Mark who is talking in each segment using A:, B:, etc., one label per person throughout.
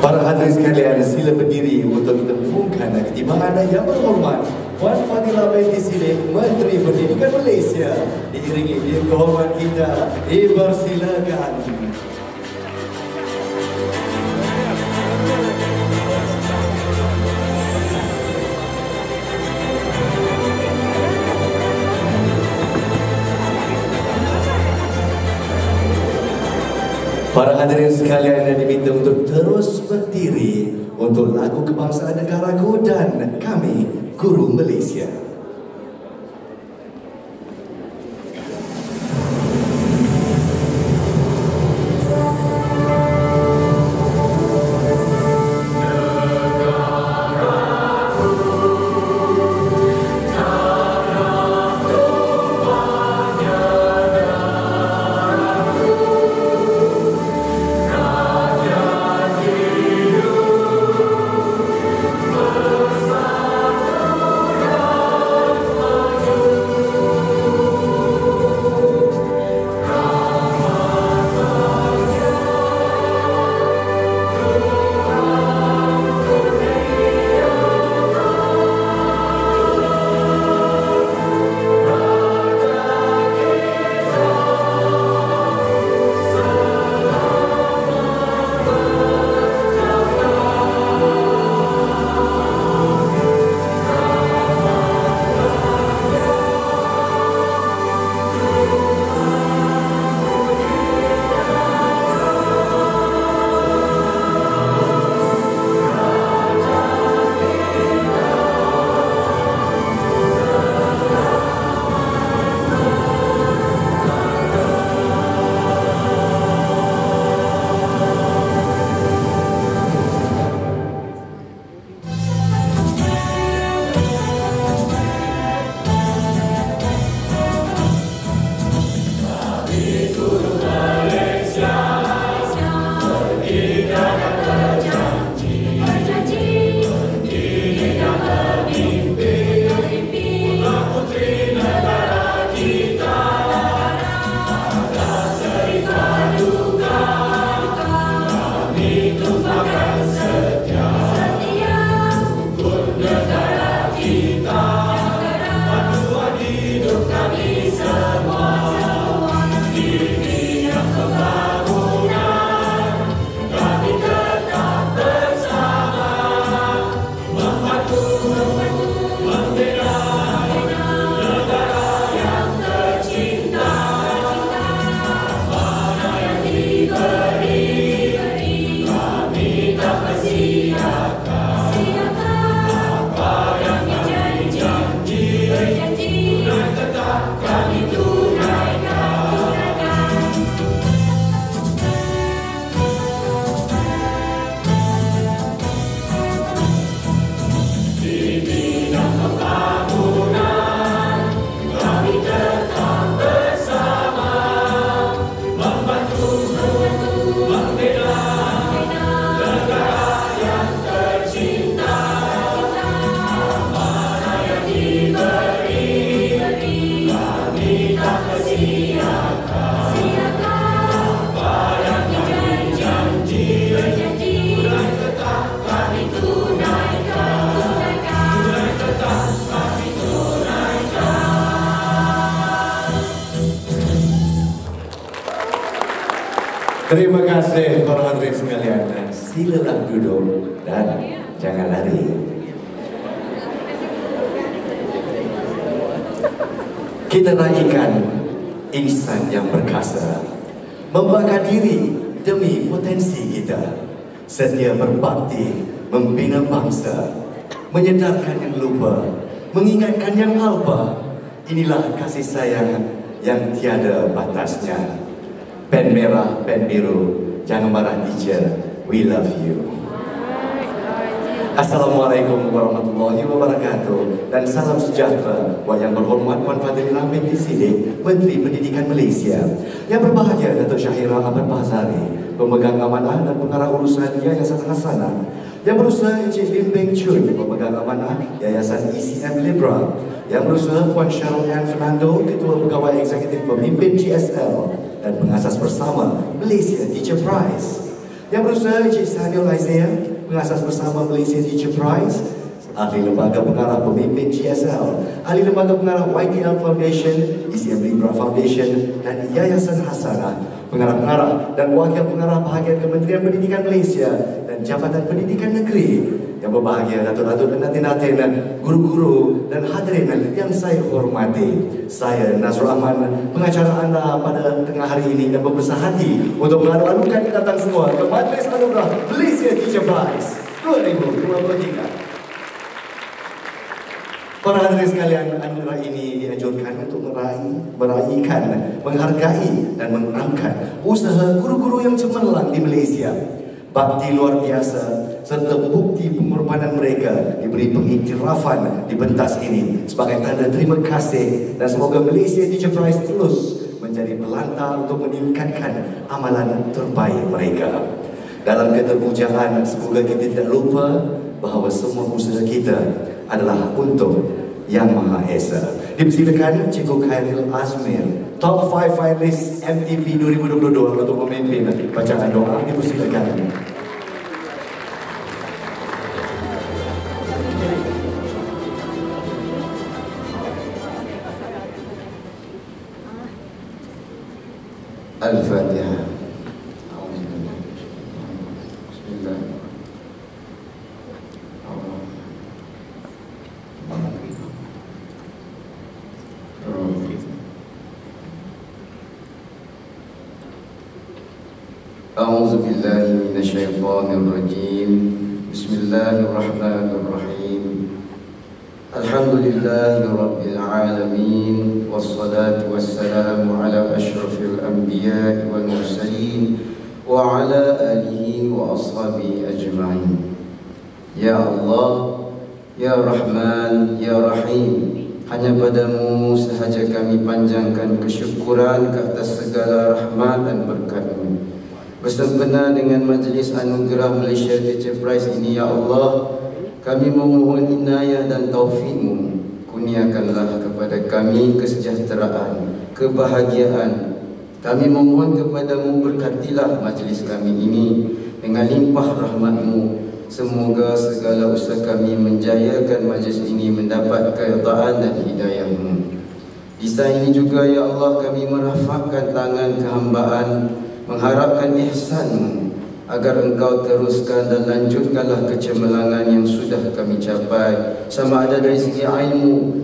A: Para hadirin sekalian, sila berdiri untuk ditempungkan ketibaan yang berhormat Puan Fadila binti Siddiq, Menteri Pendidikan Malaysia, diiringi Yang Kehormat kita, dipersilakan. Para hadirin sekalian yang diminta untuk terus berdiri untuk lagu kebangsaan negaraku dan kami, Guru Malaysia. Terima kasih para hadirin sekalian. Silalah duduk dan jangan lari. Kita raikan insan yang perkasa, membakar diri demi potensi kita, setia berbakti, membina bangsa, menyedarkan yang lupa, mengingatkan yang alpa. Inilah kasih sayang yang tiada batasnya. Pen merah, pen biru, jangan marah teacher, we love you. Assalamualaikum warahmatullahi wabarakatuh dan salam sejahtera buat yang berhormat Puan Fadila binti Siddiq, Menteri Pendidikan Malaysia. Yang berbahagia Datuk Syahira Ahmad Bahzari, pemegang amanah dan pengarah urusan Yayasan Hasanah. Yang berusaha Encik Lim Beng Chun, pemegang amanah Yayasan ECM Libra. Yang berusaha Puan Cheryl Ann Fernando, Ketua Pegawai Eksekutif Pemimpin GSL dan pengasas bersama Malaysia Teacher Prize. Yang berusaha Encik Samuel Isaiah, pengasas bersama Malaysia Teacher Prize, ahli lembaga pengarah pemimpin GSL, ahli lembaga pengarah YTL Foundation, ICM Libra Foundation dan Yayasan Hasanah, pengarah-pengarah dan wakil pengarah bahagian Kementerian Pendidikan Malaysia dan Jabatan Pendidikan Negeri. Yang berbahagia Datuk-Datuk dan Natin-Natin, guru-guru dan hadirin yang saya hormati. Saya Nazrul Ahman, pengacara anda pada tengah hari ini dan berbesar hati untuk mengadu-adukan datang semua ke Majlis Anugerah Malaysia Teacher Prize 2023. Para hadirin sekalian, anugerah ini dianjurkan untuk meraihkan, menghargai dan mengangkat usaha guru-guru yang cemerlang di Malaysia. Bakti luar biasa serta bukti pengorbanan mereka diberi pengiktirafan di pentas ini sebagai tanda terima kasih, dan semoga Malaysia Teacher Prize terus menjadi pelantar untuk meningkatkan amalan terbaik mereka. Dalam keterpujaan, semoga kita tidak lupa bahawa semua usaha kita adalah untuk Yang Maha Esa. Dipersilakan Cikgu Khairil Azmir, Top 5 Finalist MTP 2022 untuk memimpin bacaan doa. Dipersilakan.
B: Al-Fatihah. A'udzu billahi minasyaitonir rajim. Bismillahirrahmanirrahim. Alhamdulillahi rabbil alamin, wassalatu wassalamu ala asyrafil anbiya'i wal mursalin wa ala alihi wa ashabihi ajma'in. Ya Allah, Ya Rahman, Ya Rahim, hanya padamu sahaja kami panjangkan kesyukuran ke atas segala rahmat dan berkat-Mu. Bersempena dengan Majlis Anugerah Malaysia Teacher Prize ini, Ya Allah, kami memohon inayah dan taufik-Mu. Kurniakanlah kepada kami kesejahteraan, kebahagiaan. Kami memohon kepadamu, berkatilah majlis kami ini dengan limpah rahmat-Mu. Semoga segala usaha kami menjayakan majlis ini mendapat keridaan dan hidayah-Mu. Di saat ini juga, Ya Allah, kami merafakkan tangan kehambaan, mengharapkan ihsan-Mu agar Engkau teruskan dan lanjutkanlah kecemerlangan yang sudah kami capai, sama ada dari segi ilmu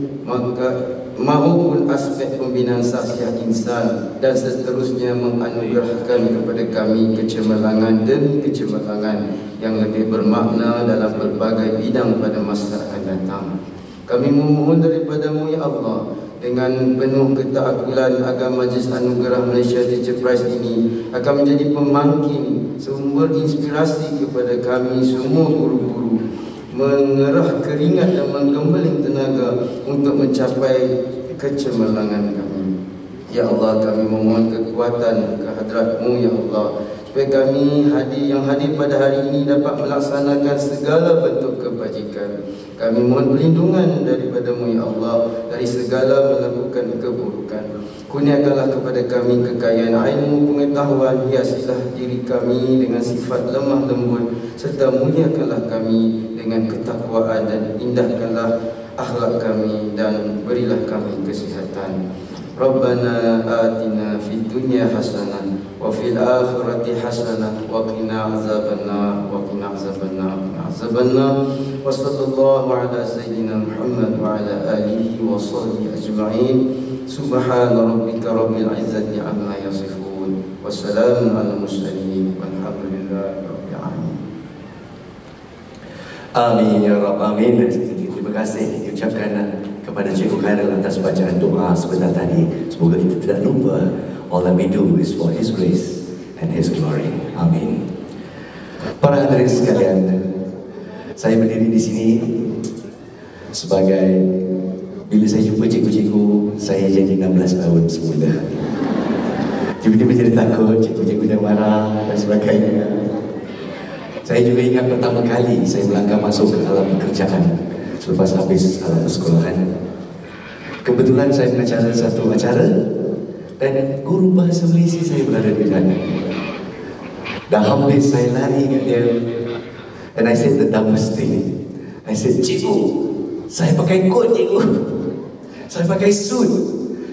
B: maupun aspek pembinaan sahsiah insan, dan seterusnya menganugerahkan kepada kami kecemerlangan demi kecemerlangan yang lebih bermakna dalam berbagai bidang pada masa akan datang. Kami memohon daripada-Mu, Ya Allah, dengan penuh ketaakulan agar Majlis Anugerah Malaysia Teacher Prize ini akan menjadi pemangkin, sumber inspirasi kepada kami semua guru-guru, mengerah keringat dan menggembeling tenaga untuk mencapai kecemerlangan kami. Ya Allah, kami memohon kekuatan kehadrat-Mu, Ya Allah, supaya kami yang hadir pada hari ini dapat melaksanakan segala bentuk kebajikan. Kami mohon perlindungan daripada-Mu, Ya Allah, dari segala melakukan keburukan. Kurniakanlah kepada kami kekayaan ilmu pengetahuan, hiasilah diri kami dengan sifat lemah lembut, serta muliakanlah kami dengan ketakwaan, dan indahkanlah akhlak kami, dan berilah kami kesihatan. Rabbana atina fid dunya hasanah wa fil akhirati hasanah wa qina azabannar wa qina azabannar wa sallallahu ala sayyidina Muhammad wa ala alihi wa sahbihi ajma'in. Subhana rabbika rabbil izzati amma yasifun wa salamun ala mursalin walhamdulillahi rabbil alamin.
A: Amin ya rabbal alamin. Terima kasih diucapkan kepada Cikgu Khairil atas bacaan doa sebentar tadi. Semoga kita tidak lupa, all that we do is for His grace and His glory. Amin. Para hadirin sekalian, saya berdiri di sini sebagai, bila saya jumpa cikgu-cikgu, saya jadi 16 tahun semula. Tiba-tiba jadi takut, cikgu-cikgu dah marah dan sebagainya. Saya juga ingat pertama kali saya melangkah masuk ke alam pekerjaan selepas habis alam persekolahan. Kebetulan saya mengacara satu acara dan guru bahasa Malaysia saya berada di sana. Dah hampir saya lari kat dia. And I said the dumbest thing. I said, "Cikgu, saya pakai kot, cikgu. Saya pakai suit.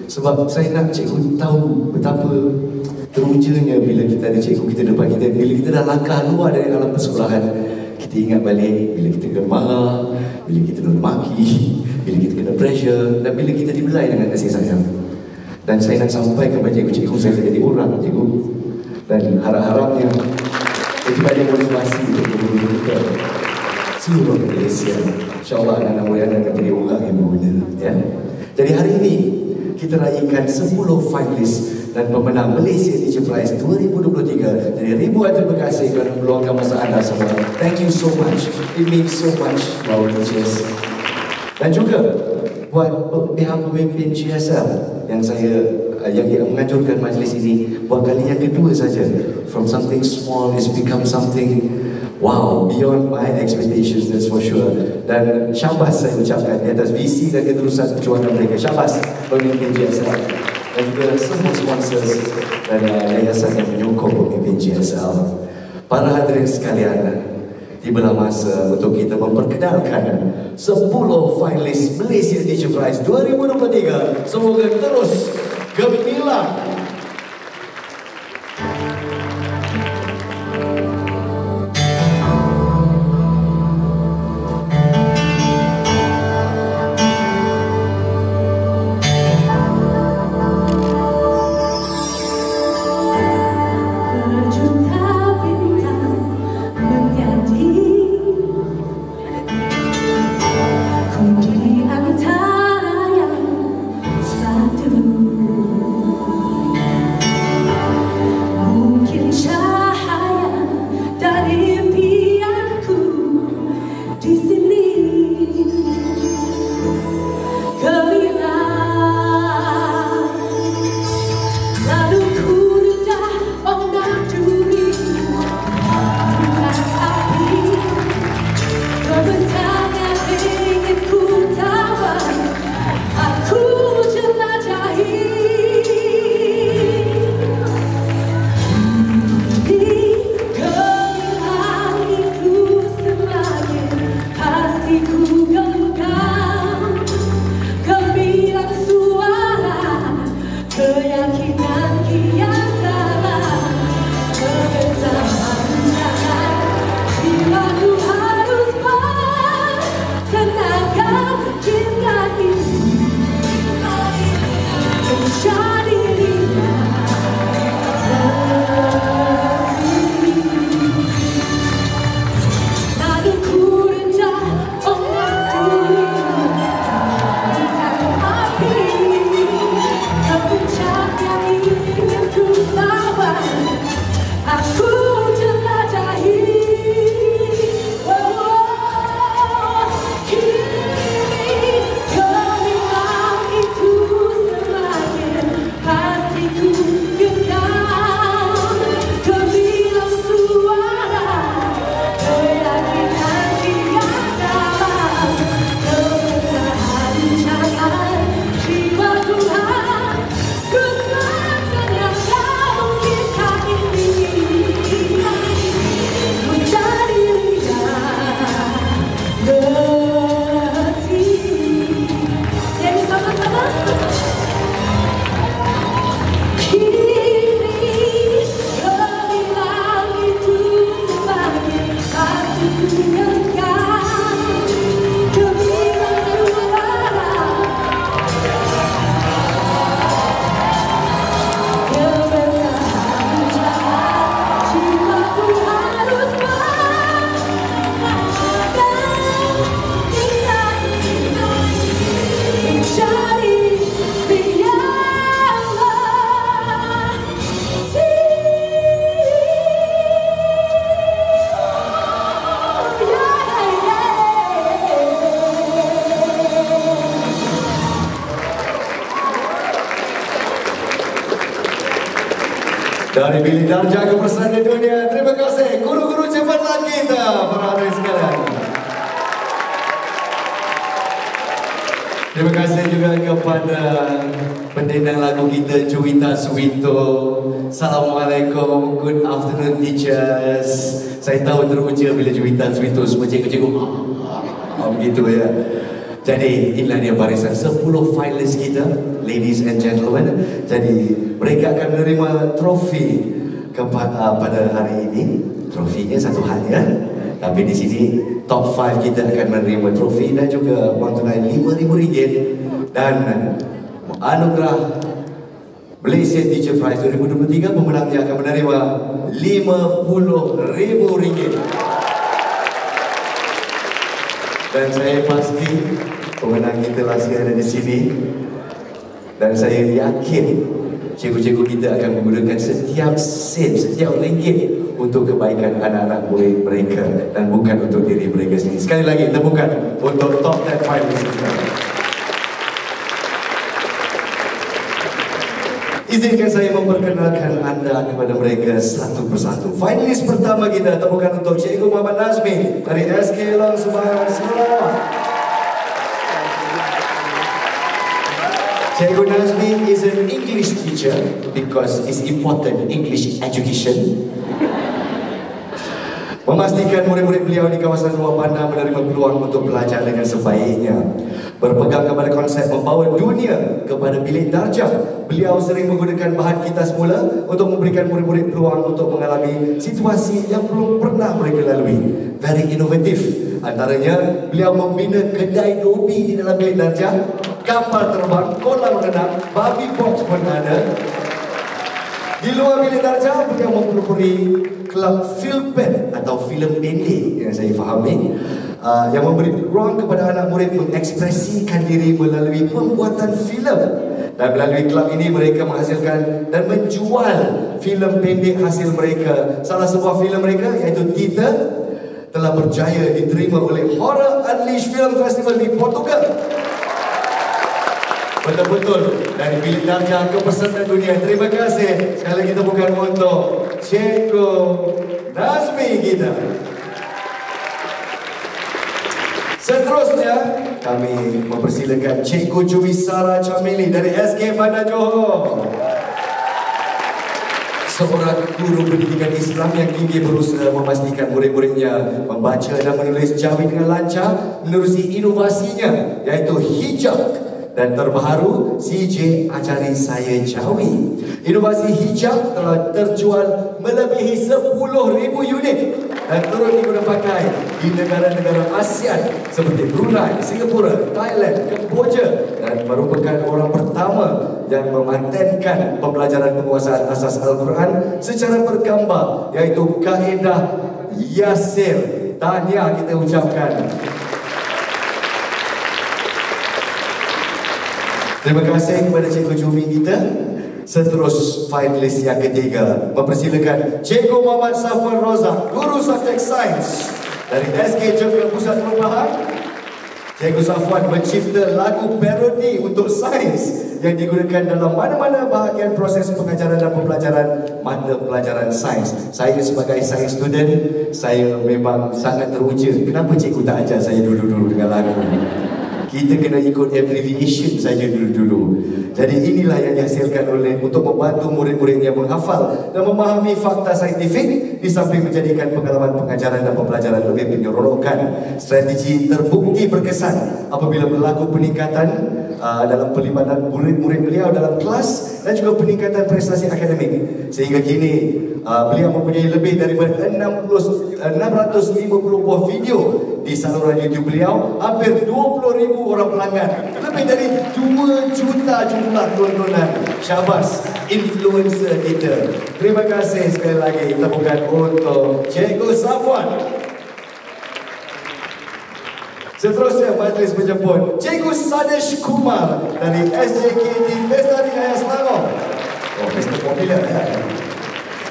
A: Sebab saya nak cikgu tahu betapa terujanya bila kita ada cikgu kita depan kita. Bila kita dah langkah luar dari alam persekolahan, kita ingat balik bila kita kena marah, bila kita kena maki, bila kita kena pressure, dan bila kita dibelai dengan kasih sayang. Dan saya nak sampaikan kepada cikgu-cikgu saya jadi orang, cikgu. Dan harap-harapnya itu banyak motivasi untuk guru-guru kita seluruh Malaysia. InsyaAllah anak-anak murid akan jadi orang yang berguna, ya. Jadi hari ini kita raikan 10 finalis dan pemenang Malaysia Teacher Prize 2023. Jadi ribuan terima kasih kerana meluangkan masa anda semua. Thank you so much. It means so much to our teachers. Dan juga buat pihak pemimpin GSL yang yang menganjurkan majlis ini buat kali yang kedua saja. From something small it's become something wow, beyond my expectations, that's for sure. Dan syabas saya ucapkan di atas visi dan keterusan perjuangan mereka. Syabas pemimpin GSL dan juga semua sponsors dan yayasan yang menyokong pemimpin GSL. Para hadirin sekalian, tibalah masa untuk kita memperkenalkan 10 finalis Malaysia Teacher Prize 2023. Semoga terus gemilang. Dari bilik darjah kebersihan di dunia, terima kasih guru-guru cemerlang kita, para hadirin sekalian. Terima kasih juga kepada pendendang lagu kita, Juwita Suwito. Assalamualaikum, good afternoon teachers. Saya tahu teruja bila Juwita Suwito semua cikgu-cikgu begitu ya. Jadi inilah dia barisan 10 finalist kita, ladies and gentlemen. Jadi mereka akan menerima trofi pada hari ini. Trofinya satu hal ya. Tapi di sini top 5 kita akan menerima trofi dan juga wang tunai RM5,000 dan anugerah Malaysia Teacher Prize 2023. Pemenangnya akan menerima RM50,000. Dan saya pasti pemenang kita masih ada di sini. Dan saya yakin cikgu-cikgu kita akan menggunakan setiap sen, setiap ringgit untuk kebaikan anak-anak murid mereka dan bukan untuk diri mereka sendiri. Sekali lagi tepukan untuk top 10 finalist kita. Izinkan saya memperkenalkan anda kepada mereka satu persatu. Finalis pertama kita, tepukan untuk Cikgu Muhammad Nazmi dari SK Long Sembahyang Sarawak. Cikgu Nazmi is an English teacher because it's important English education. Memastikan murid-murid beliau di kawasan luar bandar menerima peluang untuk belajar dengan sebaiknya. Berpegang kepada konsep membawa dunia kepada bilik darjah, beliau sering menggunakan bahan kitas semula untuk memberikan murid-murid peluang untuk mengalami situasi yang belum pernah mereka lalui. Very inovatif. Antaranya, beliau membina kedai dobi di dalam bilik darjah, kapal terbang, kolam renang, babi box pun ada. Di luar bilik darjah, beliau mempelopori kelab filmpad atau filem pendek yang saya fahami, yang memberi ruang kepada anak murid mengekspresikan diri melalui pembuatan filem. Dan melalui kelab ini mereka menghasilkan dan menjual filem pendek hasil mereka. Salah sebuah filem mereka iaitu Tita telah berjaya diterima oleh Horror Unleashed Film Festival di Portugal. Betul-betul dari bilik darjah ke peserta dunia. Terima kasih. Sekali lagi kita bukan untuk Cikgu Nazmi kita. Seterusnya kami mempersilakan Cikgu Juwisara Chamili dari SK Bandar Johor. Seorang guru pendidikan Islam yang gigih berusaha memastikan murid-muridnya membaca dan menulis Jawi dengan lancar menerusi inovasinya iaitu hijab. Dan terbaru, CJ ajari saya Jawi. Inovasi hijab telah terjual melebihi 10,000 unit dan turut diguna pakai di negara-negara ASEAN seperti Brunei, Singapura, Thailand, Kamboja dan merupakan orang pertama yang mematenkan pembelajaran penguasaan asas Al-Quran secara bergambar iaitu kaedah Yasir. Tahniah kita ucapkan. Terima kasih kepada Cikgu Jumi kita. Seterus finalis yang ketiga, mempersilakan Cikgu Muhammad Safwan Rozak, Guru Subjek Sains dari SK Jogja Pusat Perubahan. Cikgu Safwan mencipta lagu parodi untuk sains yang digunakan dalam mana-mana bahagian proses pengajaran dan pembelajaran mata pelajaran sains. Saya sebagai sains student, saya memang sangat teruja. Kenapa cikgu tak ajar saya dulu-dulu dengan lagu? Kita kena ikut abbreviation saja dulu-dulu. Jadi inilah yang dihasilkan oleh untuk membantu murid-muridnya menghafal dan memahami fakta saintifik di samping menjadikan pengalaman pengajaran dan pembelajaran lebih menyeronokkan. Strategi terbukti berkesan apabila berlaku peningkatan dalam pelibatan murid-murid beliau dalam kelas dan juga peningkatan prestasi akademik. Sehingga kini beliau mempunyai lebih daripada 650 buah video di saluran YouTube beliau, hampir 20,000 orang pelanggan, lebih dari 2 juta jumlah tontonan. Syabas influencer kita. Terima kasih sekali lagi. Tepukan untuk Cikgu Safwan. Seterusnya majlis menjemput Cikgu Sadesh Kumar dari SJKT Pesta Raya Selangor. Oh, Mr. Popular ya.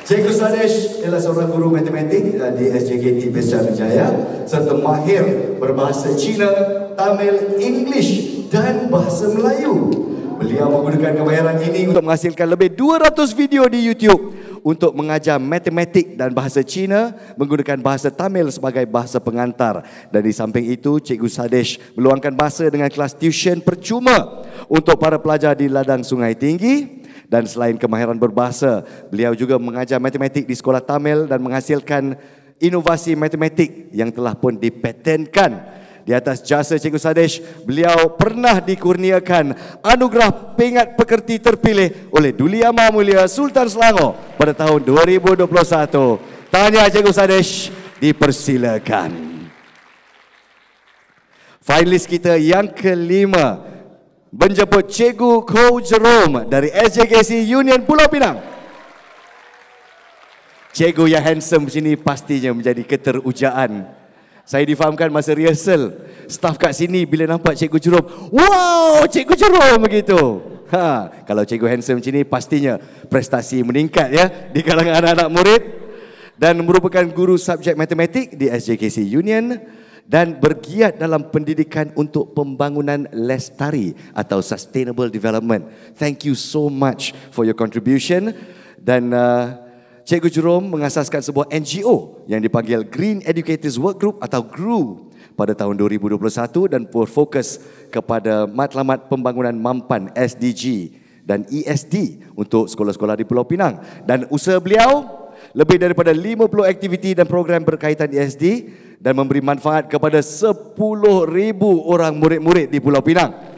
A: Cikgu Sadesh adalah seorang guru matematik di SJKT Pesta Jaya serta mahir berbahasa Cina, Tamil, English dan bahasa Melayu. Beliau menggunakan kemahiran ini untuk menghasilkan lebih 200 video di YouTube untuk mengajar matematik dan bahasa Cina menggunakan bahasa Tamil sebagai bahasa pengantar. Dan di samping itu, Cikgu Sadesh meluangkan bahasa dengan kelas tuition percuma untuk para pelajar di ladang Sungai Tinggi. Dan selain kemahiran berbahasa, beliau juga mengajar matematik di sekolah Tamil dan menghasilkan inovasi matematik yang telah pun dipatenkan. Di atas jasa Cikgu Sadesh, beliau pernah dikurniakan anugerah pingat pekerti terpilih oleh Duli Amar Mulia Sultan Selangor pada tahun 2021. Tahniah Cikgu Sadesh, dipersilakan. Finalis kita yang kelima menjemput Cikgu Ko Jerome dari SJKC Union Pulau Pinang. Cikgu yang handsome sini pastinya menjadi keterujaan. Saya difahamkan masa rehearsal, staf kat sini bila nampak Cikgu Jerome, wow, Cikgu Jerome begitu. Kalau Cikgu handsome sini pastinya prestasi meningkat ya di kalangan anak-anak murid, dan merupakan guru subjek matematik di SJKC Union dan bergiat dalam pendidikan untuk pembangunan lestari atau sustainable development. Thank you so much for your contribution. Dan Cikgu Jerome mengasaskan sebuah NGO yang dipanggil Green Educators Work Group atau GRU pada tahun 2021 dan berfokus kepada matlamat pembangunan mampan SDG dan ESD untuk sekolah-sekolah di Pulau Pinang. Dan usaha beliau lebih daripada 50 aktiviti dan program berkaitan ESD dan memberi manfaat kepada 10,000 orang murid-murid di Pulau Pinang.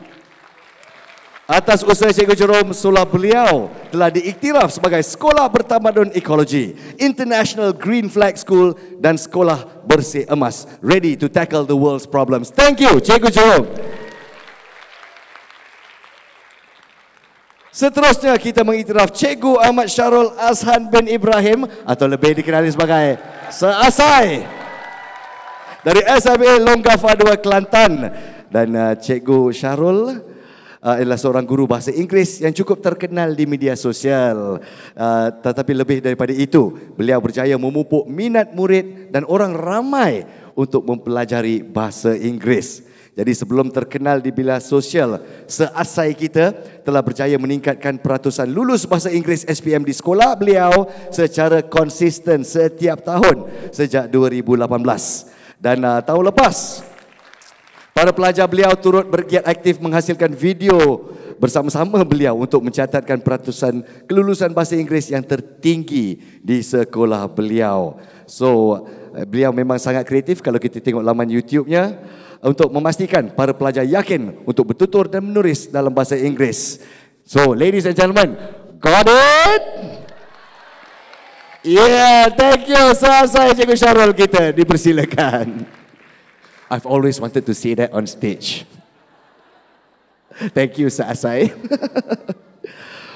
A: Atas usaha Cikgu Jerome, sekolah beliau telah diiktiraf sebagai Sekolah Bertamadun Ekologi, International Green Flag School dan Sekolah Bersih Emas, ready to tackle the world's problems. Thank you, Cikgu Jerome. Seterusnya kita mengiktiraf Cikgu Ahmad Syarul Azhan bin Ibrahim atau lebih dikenali sebagai Seasai dari SMA Longgaf 2 Kelantan. Dan Cikgu Syarul adalah seorang guru bahasa Inggeris yang cukup terkenal di media sosial. Tetapi lebih daripada itu, beliau berjaya memupuk minat murid dan orang ramai untuk mempelajari bahasa Inggeris. Jadi sebelum terkenal di media sosial, Seasai kita telah berjaya meningkatkan peratusan lulus bahasa Inggeris SPM di sekolah beliau secara konsisten setiap tahun sejak 2018. Dan tahun lepas, para pelajar beliau turut bergiat aktif menghasilkan video bersama-sama beliau untuk mencatatkan peratusan kelulusan bahasa Inggeris yang tertinggi di sekolah beliau. So, beliau memang sangat kreatif kalau kita tengok laman YouTube-nya untuk memastikan para pelajar yakin untuk bertutur dan menulis dalam bahasa Inggeris. So, ladies and gentlemen, got it? Yeah, thank you. Saya Cikgu Syarul kita, dipersilakan. I've always wanted to see that on stage. Thank you, Seasai.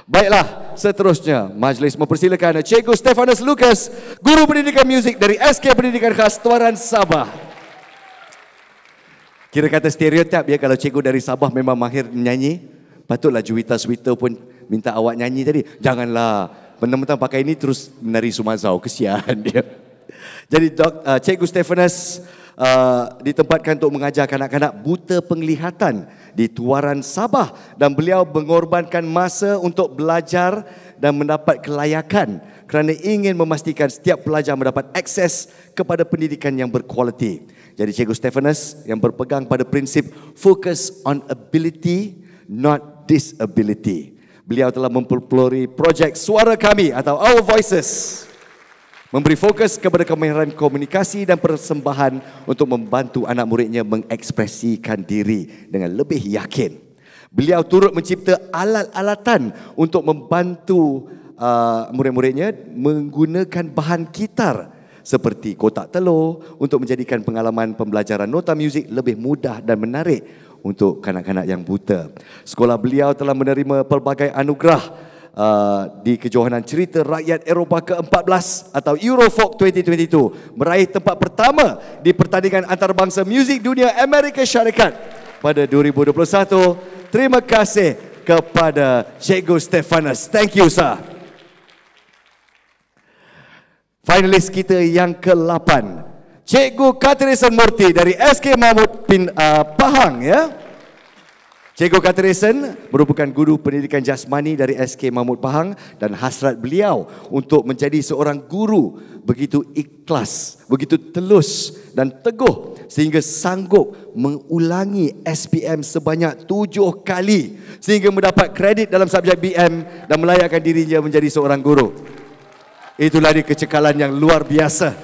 A: Baiklah, seterusnya majlis mempersilakan Cikgu Stefanus Lucas, Guru Pendidikan Muzik dari SK Pendidikan Khas Tuaran Sabah. Kira kata stereotip ya, kalau cikgu dari Sabah memang mahir menyanyi, patutlah Juwita Swita pun minta awak nyanyi tadi. Janganlah mentang-mentang pakai ini terus menari Sumazau, kesian dia. Jadi Cikgu Stefanus ditempatkan untuk mengajar kanak-kanak buta penglihatan di Tuaran Sabah dan beliau mengorbankan masa untuk belajar dan mendapat kelayakan kerana ingin memastikan setiap pelajar mendapat akses kepada pendidikan yang berkualiti. Jadi Cikgu Stefanus yang berpegang pada prinsip focus on ability not disability. Beliau telah mempelopori projek Suara Kami atau Our Voices, memberi fokus kepada kemahiran komunikasi dan persembahan untuk membantu anak muridnya mengekspresikan diri dengan lebih yakin. Beliau turut mencipta alat-alatan untuk membantu murid-muridnya menggunakan bahan gitar seperti kotak telur untuk menjadikan pengalaman pembelajaran nota muzik lebih mudah dan menarik untuk kanak-kanak yang buta. Sekolah beliau telah menerima pelbagai anugerah di kejohanan cerita rakyat Eropah ke-14 atau Eurofolk 2022, meraih tempat pertama di pertandingan antarabangsa muzik dunia Amerika Syarikat pada 2021. Terima kasih kepada Cikgu Stefanus. Thank you, sir. Finalis kita yang ke-8, Cikgu Katrisan Murti dari SK Mahmud Pahang ya. Cikgu Katrisen merupakan guru pendidikan jasmani dari SK Mahmud Pahang dan hasrat beliau untuk menjadi seorang guru begitu ikhlas, begitu telus dan teguh sehingga sanggup mengulangi SPM sebanyak 7 kali sehingga mendapat kredit dalam subjek BM dan melayakkan dirinya menjadi seorang guru. Itulah dia kecekalan yang luar biasa.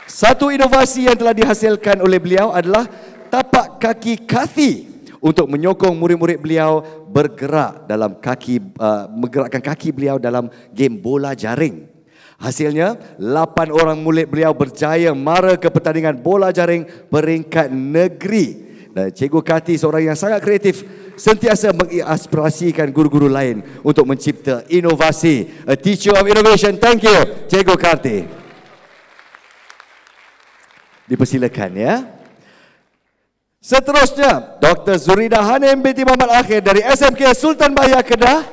A: Satu inovasi yang telah dihasilkan oleh beliau adalah tapak kaki Kathy untuk menyokong murid-murid beliau bergerak dalam menggerakkan kaki beliau dalam game bola jaring. Hasilnya, 8 orang murid beliau berjaya mara ke pertandingan bola jaring peringkat negeri. Dan Cikgu Kathy seorang yang sangat kreatif, sentiasa menginspirasikan guru-guru lain untuk mencipta inovasi. A teacher of innovation. Thank you, Cikgu Kathy. Dipersilakan ya. Seterusnya, Dr. Zurida Hanim binti Muhammad Akhir dari SMK Sultan Bahya Kedah.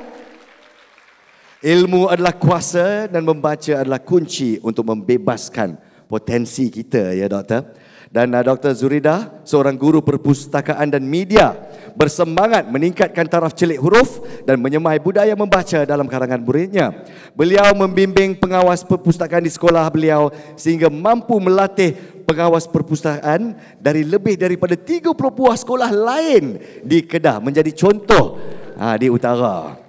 A: Ilmu adalah kuasa dan membaca adalah kunci untuk membebaskan potensi kita ya Doktor. Dan Dr. Zurida, seorang guru perpustakaan dan media, bersemangat meningkatkan taraf celik huruf dan menyemai budaya membaca dalam kalangan muridnya. Beliau membimbing pengawas perpustakaan di sekolah beliau sehingga mampu melatih pengawas perpustakaan dari lebih daripada 30 buah sekolah lain di Kedah menjadi contoh di utara.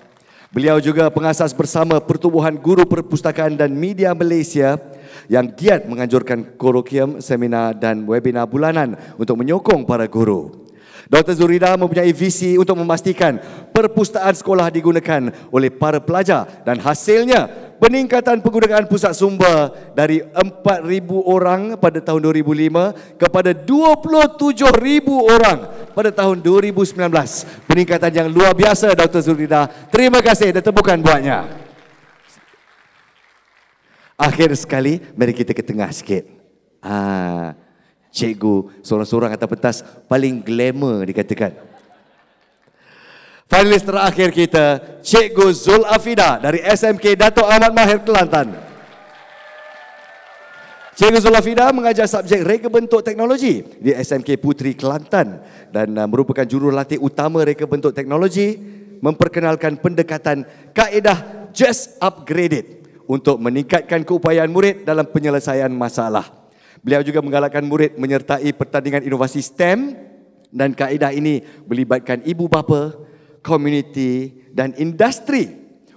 A: Beliau juga pengasas bersama Pertubuhan Guru Perpustakaan dan Media Malaysia yang giat menganjurkan kolokvium, seminar dan webinar bulanan untuk menyokong para guru. Dr. Zurida mempunyai visi untuk memastikan perpustakaan sekolah digunakan oleh para pelajar dan hasilnya peningkatan penggunaan pusat sumber dari 4,000 orang pada tahun 2005 kepada 27,000 orang pada tahun 2019. Peningkatan yang luar biasa Dr. Zurida. Terima kasih dan tepukan buatnya. Akhir sekali, mari kita ke tengah sikit. Cikgu seorang-seorang atas pentas paling glamour dikatakan. Finalis terakhir kita, Cikgu Zul Afida dari SMK Dato' Ahmad Mahir Kelantan. Cikgu Zul Afida mengajar subjek reka bentuk teknologi di SMK Puteri Kelantan dan merupakan jurulatih utama reka bentuk teknologi, memperkenalkan pendekatan kaedah just upgraded untuk meningkatkan keupayaan murid dalam penyelesaian masalah. Beliau juga menggalakkan murid menyertai pertandingan inovasi STEM dan kaedah ini melibatkan ibu bapa, komuniti dan industri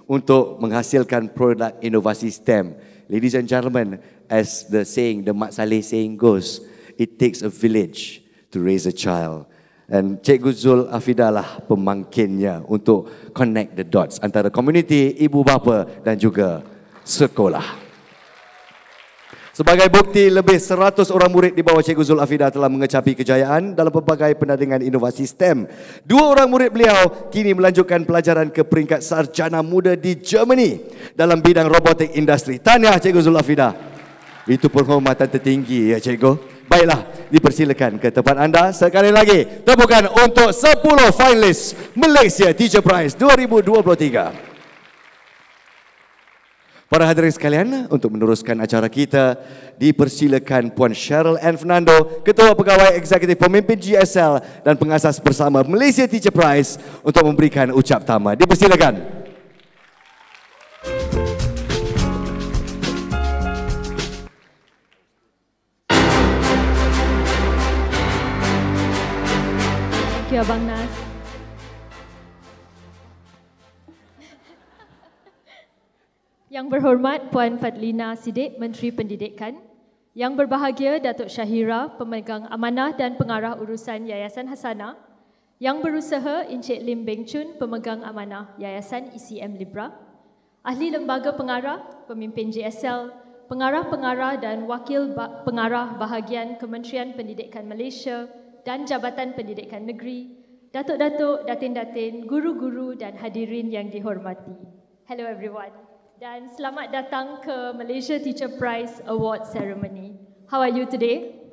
A: untuk menghasilkan produk inovasi STEM. Ladies and gentlemen, as the Mak Saleh saying goes, it takes a village to raise a child. Dan Cikgu Zul Afida lah pemangkinnya untuk connect the dots antara komuniti, ibu bapa dan juga sekolah. Sebagai bukti, lebih 100 orang murid di bawah Cikgu Zul Afida telah mengecapi kejayaan dalam pelbagai pertandingan inovasi STEM. 2 orang murid beliau kini melanjutkan pelajaran ke peringkat sarjana muda di Germany dalam bidang robotik industri. Tahniah Cikgu Zul Afida. Itu penghormatan tertinggi ya Cikgu. Baiklah, dipersilakan ke tempat anda. Sekali lagi, tepukan untuk 10 finalis Malaysia Teacher Prize 2023. Para hadirin sekalian, untuk meneruskan acara kita, dipersilakan Puan Cheryl Ann Fernando, Ketua Pegawai Eksekutif Pemimpin GSL dan pengasas bersama Malaysia Teacher Prize untuk memberikan ucap tama. Dipersilakan.
C: Thank you, Abang Nas. Yang berhormat Puan Fadlina Siddiq, Menteri Pendidikan. Yang berbahagia Datuk Syahira, Pemegang Amanah dan Pengarah Urusan Yayasan Hasanah. Yang berusaha Encik Lim Beng Chun, Pemegang Amanah Yayasan ECM Libra. Ahli Lembaga Pengarah, Pemimpin JSL, Pengarah-pengarah dan Wakil Pengarah Bahagian Kementerian Pendidikan Malaysia dan Jabatan Pendidikan Negeri, Datuk-datuk, datin-datin, guru-guru dan hadirin yang dihormati. Hello everyone. Dan selamat datang ke Malaysia Teacher Prize Award Ceremony. How are you today?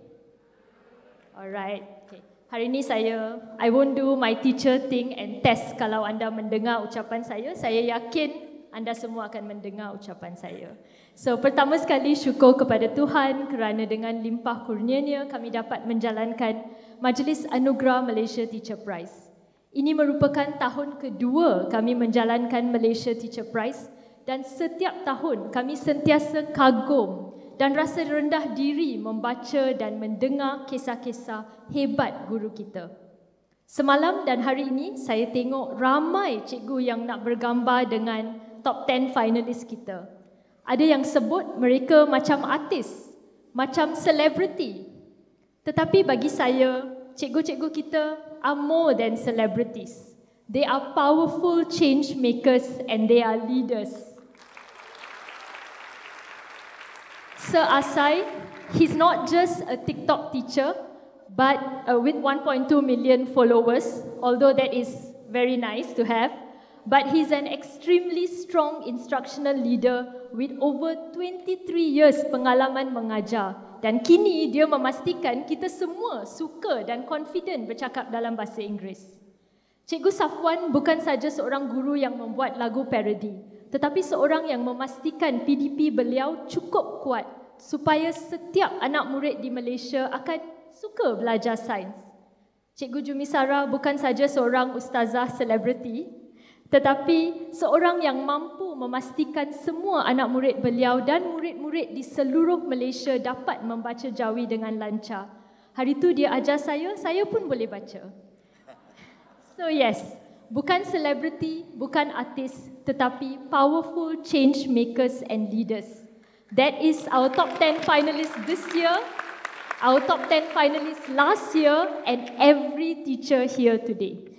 C: Alright. Okay. Hari ini I won't do my teacher thing and test kalau anda mendengar ucapan saya. Saya yakin anda semua akan mendengar ucapan saya. So, pertama sekali syukur kepada Tuhan kerana dengan limpah kurnianya kami dapat menjalankan Majlis Anugerah Malaysia Teacher Prize. Ini merupakan tahun kedua kami menjalankan Malaysia Teacher Prize dan setiap tahun kami sentiasa kagum dan rasa rendah diri membaca dan mendengar kisah-kisah hebat guru kita. Semalam dan hari ini saya tengok ramai cikgu yang nak bergambar dengan top 10 finalis kita. Ada yang sebut mereka macam artis, macam selebriti. Tetapi bagi saya, cikgu-cikgu kita are more than celebrities. They are powerful change makers and they are leaders. Sir Asai, he's not just a TikTok teacher, but with 1.2 million followers, although that is very nice to have, but he's an extremely strong instructional leader with over 23 years pengalaman mengajar. Dan kini dia memastikan kita semua suka dan confident bercakap dalam bahasa Inggeris. Cikgu Safwan bukan saja seorang guru yang membuat lagu parodi, tetapi seorang yang memastikan PDP beliau cukup kuat supaya setiap anak murid di Malaysia akan suka belajar sains. Cikgu Jumisara bukan saja seorang ustazah selebriti, tetapi seorang yang mampu memastikan semua anak murid beliau dan murid-murid di seluruh Malaysia dapat membaca Jawi dengan lancar. Hari itu dia ajar saya pun boleh baca. So yes, bukan selebriti, bukan artis, tetapi powerful change makers and leaders. That is our top 10 finalists this year, our top 10 finalists last year, and every teacher here today.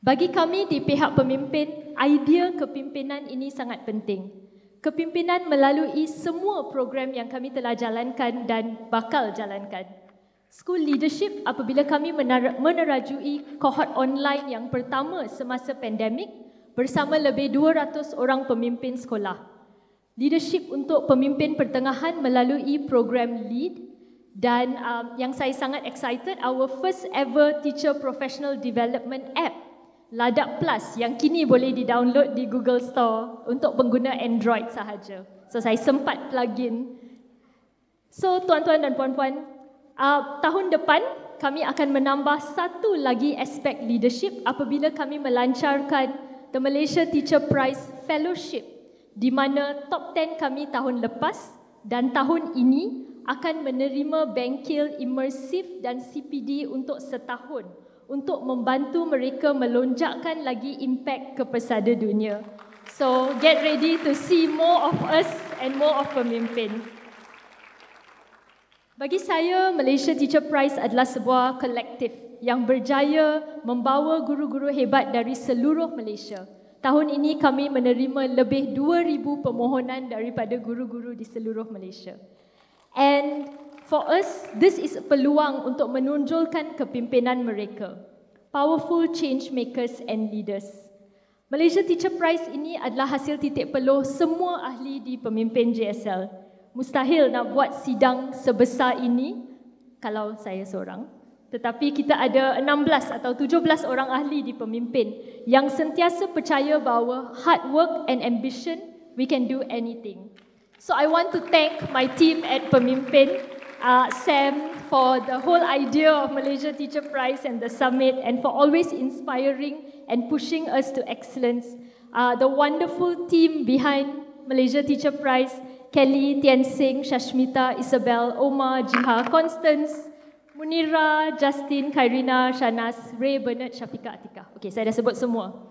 C: Bagi kami di pihak pemimpin, idea kepimpinan ini sangat penting. Kepimpinan melalui semua program yang kami telah jalankan dan bakal jalankan. School leadership apabila kami menerajui kohort online yang pertama semasa pandemik bersama lebih 200 orang pemimpin sekolah. Leadership untuk pemimpin pertengahan melalui program LEAD dan yang saya sangat excited, our first ever teacher professional development app Ladak Plus yang kini boleh di-download di Google Store untuk pengguna Android sahaja. So saya sempat plug-in. So tuan-tuan dan puan-puan, tahun depan kami akan menambah satu lagi aspek leadership apabila kami melancarkan The Malaysia Teacher Prize Fellowship di mana top 10 kami tahun lepas dan tahun ini akan menerima bengkel imersif dan CPD untuk setahun untuk membantu mereka melonjakkan lagi impak ke pesada dunia. So, get ready to see more of us and more of pemimpin. Bagi saya, Malaysia Teacher Prize adalah sebuah kolektif yang berjaya membawa guru-guru hebat dari seluruh Malaysia. Tahun ini kami menerima lebih 2,000 permohonan daripada guru-guru di seluruh Malaysia. And for us, this is peluang untuk menonjolkan kepimpinan mereka. Powerful change makers and leaders. Malaysia Teacher Prize ini adalah hasil titik peluh semua ahli di pemimpin JSL. Mustahil nak buat sidang sebesar ini kalau saya seorang. Tetapi kita ada 16 atau 17 orang ahli di pemimpin yang sentiasa percaya bahawa hard work and ambition, we can do anything. So I want to thank my team at Pemimpin, Sam, for the whole idea of Malaysia Teacher Prize and the summit and for always inspiring and pushing us to excellence. The wonderful team behind Malaysia Teacher Prize, Kelly, Tian Sing, Shashmita, Isabel, Omar, Jiha, Constance, Munira, Justin, Khairina, Shanas, Ray, Bernard, Syafiqah, Atika. Okay, saya dah sebut semua.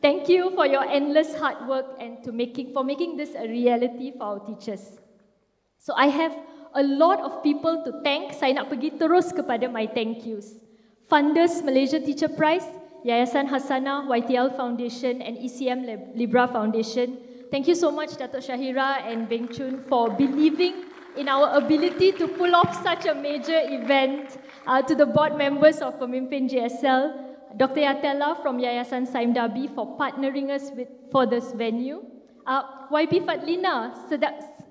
C: Thank you for your endless hard work and for making this a reality for our teachers. So I have a lot of people to thank. Saya nak pergi terus kepada my thank yous. Funders Malaysia Teacher Prize, Yayasan Hasanah, YTL Foundation and ECM Libra Foundation. Thank you so much Datuk Syahira and Beng Chun for believing in our ability to pull off such a major event. To the board members of Pemimpin JSL, Dr. Yatella from Yayasan Saim Dabi for partnering us for this venue. YB Fadlina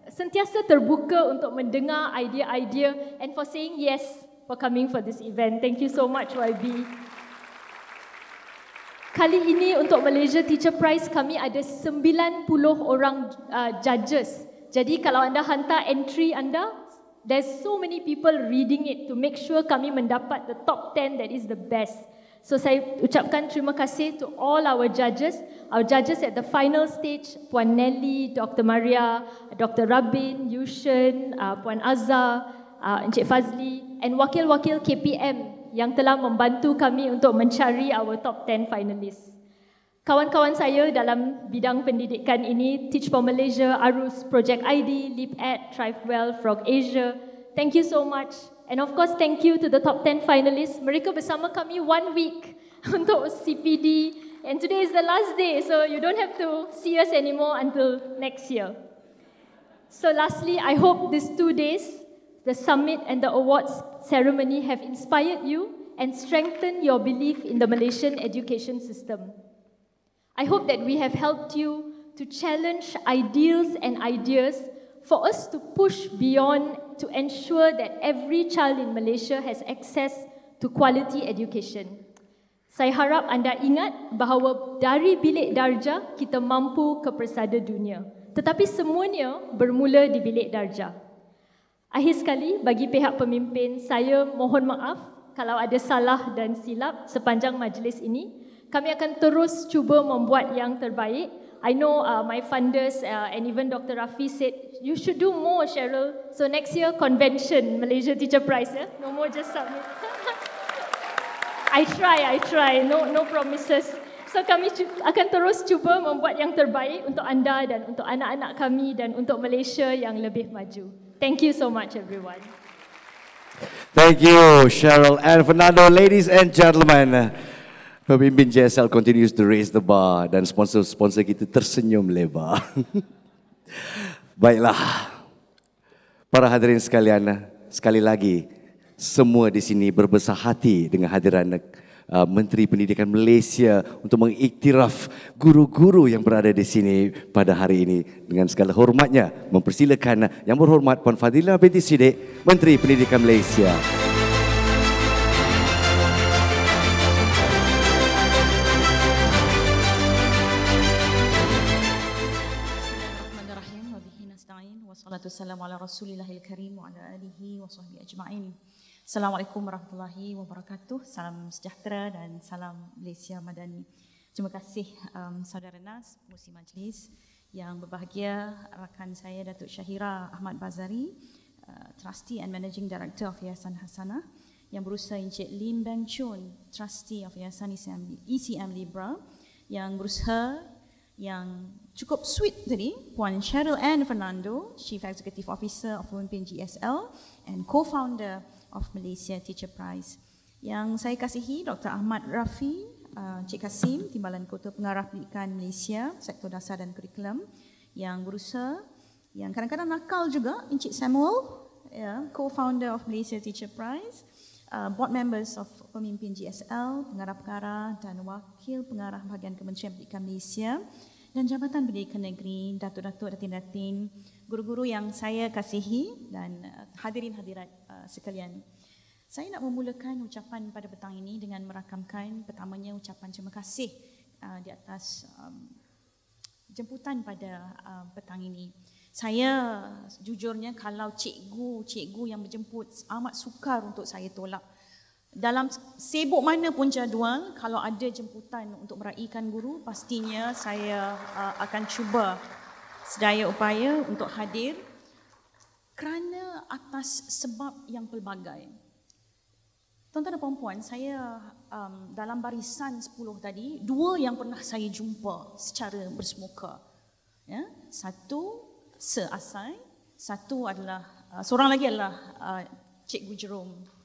C: sentiasa terbuka untuk mendengar idea-idea and for saying yes for coming for this event. Thank you so much YB. Kali ini untuk Malaysia Teacher Prize kami ada 90 orang judges. Jadi kalau anda hantar entry anda, there's so many people reading it to make sure kami mendapat the top 10 that is the best. So saya ucapkan terima kasih to all our judges at the final stage, Puan Nelly, Dr. Maria, Dr. Rabin, Yushen, Puan Azhar, Encik Fazli and wakil-wakil KPM yang telah membantu kami untuk mencari our top 10 finalists. Kawan-kawan saya dalam bidang pendidikan ini, Teach for Malaysia, Arus, Project ID, LeapEd, ThriveWell, Frog Asia, thank you so much. And of course, thank you to the top 10 finalists. Mereka bersama kami 1 week untuk CPD. And today is the last day, so you don't have to see us anymore until next year. So lastly, I hope these 2 days, the summit and the awards ceremony have inspired you and strengthened your belief in the Malaysian education system. I hope that we have helped you to challenge ideals and ideas for us to push beyond to ensure that every child in Malaysia has access to quality education. Saya harap anda ingat bahawa dari bilik darjah kita mampu ke persada dunia. Tetapi semuanya bermula di bilik darjah. Akhir sekali, bagi pihak pemimpin, saya mohon maaf kalau ada salah dan silap sepanjang majlis ini. Kami akan terus cuba membuat yang terbaik. I know my funders and even Dr. Rafi said, you should do more, Cheryl. So next year, convention, Malaysia Teacher Prize. No more just submit. I try. No promises. So kami akan terus cuba membuat yang terbaik untuk anda dan untuk anak-anak kami dan untuk Malaysia yang lebih maju. Thank you so much, everyone.
A: Thank you, Cheryl and Fernando. Ladies and gentlemen, pemimpin JSL continues to raise the bar dan sponsor-sponsor kita tersenyum lebar. Baiklah, para hadirin sekalian, sekali lagi semua di sini berbesar hati dengan hadiran Menteri Pendidikan Malaysia untuk mengiktiraf guru-guru yang berada di sini pada hari ini. Dengan segala hormatnya, mempersilakan Yang Berhormat Puan Fadhila binti Siddiq, Menteri Pendidikan Malaysia.
D: Wassalamu ala rasulillahil karim wa ala alihi wa sahbihi ajma'in. Assalamualaikum warahmatullahi wabarakatuh. Salam sejahtera dan salam Malaysia Madani. Terima kasih saudara Nas, pengurusi majlis, yang berbahagia rakan saya Datuk Syahira Ahmad Bazari, Trustee and Managing Director of Yayasan Hasanah, yang berusaha Encik Lim Beng Chun, Trustee of Yayasan ECM Libra, yang berusaha yang cukup sweet tadi, Puan Cheryl and Fernando, Chief Executive Officer of Pemimpin GSL and Co-Founder of Malaysia Teacher Prize. Yang saya kasihi Dr. Ahmad Rafi, Cik Kasim, Timbalan Kota Pengarah Pendidikan Malaysia, Sektor Dasar dan Kurikulum, yang berusaha, yang kadang-kadang nakal juga, Encik Samuel, Co-Founder of Malaysia Teacher Prize, Board Members of Pemimpin GSL, Pengarah-pengarah dan Wakil Pengarah Bahagian Kementerian Pendidikan Malaysia, dan Jabatan Pendidikan Negeri, Datuk-datuk, datin-datin, guru-guru yang saya kasihi dan hadirin hadirat sekalian. Saya nak memulakan ucapan pada petang ini dengan merakamkan pertamanya ucapan terima kasih di atas jemputan pada petang ini. Saya jujurnya kalau cikgu yang menjemput amat sukar untuk saya tolak. Dalam sibuk mana pun jadual, kalau ada jemputan untuk meraihkan guru, pastinya saya akan cuba sedaya upaya untuk hadir kerana atas sebab yang pelbagai. Tuan-tuan dan puan-puan, saya dalam barisan 10 tadi, 2 yang pernah saya jumpa secara bersemuka. Ya, satu seasai, satu adalah seorang lagi adalah Cikgu Jerome.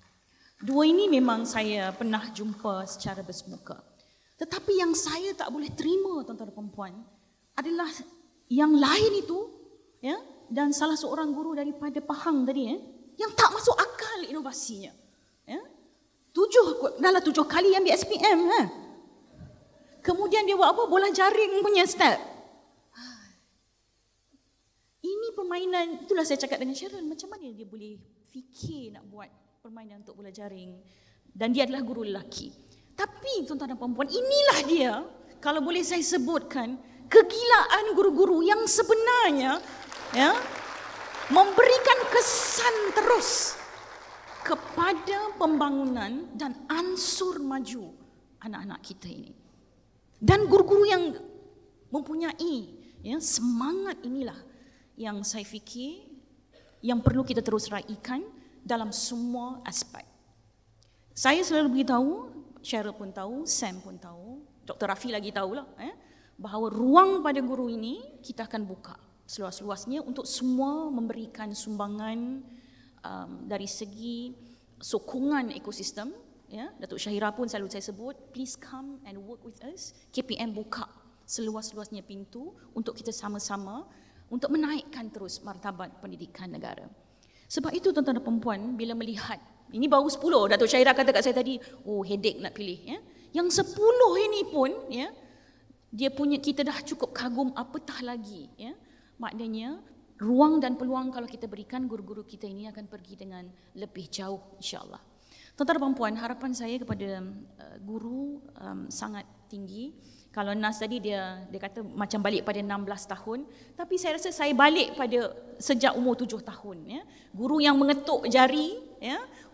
D: 2 ini memang saya pernah jumpa secara bersemuka. Tetapi yang saya tak boleh terima, tuan-tuan dan puan-puan, adalah yang lain itu, ya, dan salah seorang guru daripada Pahang tadi, yang tak masuk akal inovasinya. Ya. 7 kali ambil SPM. Kemudian dia buat apa? Bola jaring punya step. Ini permainan, itulah saya cakap dengan Cheryl, macam mana dia boleh fikir nak buat permainan untuk bola jaring, dan dia adalah guru lelaki. Tapi tuan-tuan dan puan-puan, inilah dia, kalau boleh saya sebutkan, kegilaan guru-guru yang sebenarnya memberikan kesan terus kepada pembangunan dan ansur maju anak-anak kita ini. Dan guru-guru yang mempunyai semangat inilah yang saya fikir yang perlu kita terus raikan dalam semua aspek. Saya selalu beritahu, Cheryl pun tahu, Sam pun tahu, Dr. Rafi lagi tahulah, bahawa ruang pada guru ini kita akan buka seluas-luasnya untuk semua memberikan sumbangan dari segi sokongan ekosistem. Datuk Syahira pun selalu saya sebut, please come and work with us. KPM buka seluas-luasnya pintu untuk kita sama-sama untuk menaikkan terus martabat pendidikan negara. Sebab itu tuan-tuan dan puan-puan, bila melihat, ini baru 10, Datuk Syahira kata kat saya tadi, headache nak pilih. Yang 10 ini pun, dia punya, kita dah cukup kagum, apatah lagi. Maknanya, ruang dan peluang kalau kita berikan, guru-guru kita ini akan pergi dengan lebih jauh, insyaAllah. Tuan-tuan dan puan-puan, harapan saya kepada guru sangat tinggi. Kalau Nas tadi dia kata macam balik pada 16 tahun, tapi saya rasa saya balik pada sejak umur 7 tahun. Guru yang mengetuk jari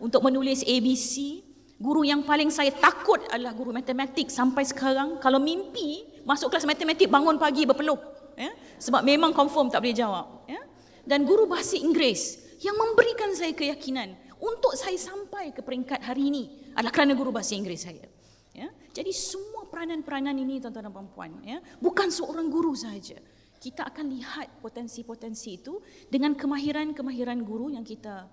D: untuk menulis ABC, guru yang paling saya takut adalah guru matematik sampai sekarang. Kalau mimpi masuk kelas matematik, bangun pagi berpeluh, sebab memang confirm tak boleh jawab. Dan guru bahasa Inggeris yang memberikan saya keyakinan untuk saya sampai ke peringkat hari ini adalah kerana guru bahasa Inggeris saya. Jadi semua peranan-peranan ini tuan-tuan dan puan-puan, bukan seorang guru sahaja. Kita akan lihat potensi-potensi itu dengan kemahiran-kemahiran guru yang kita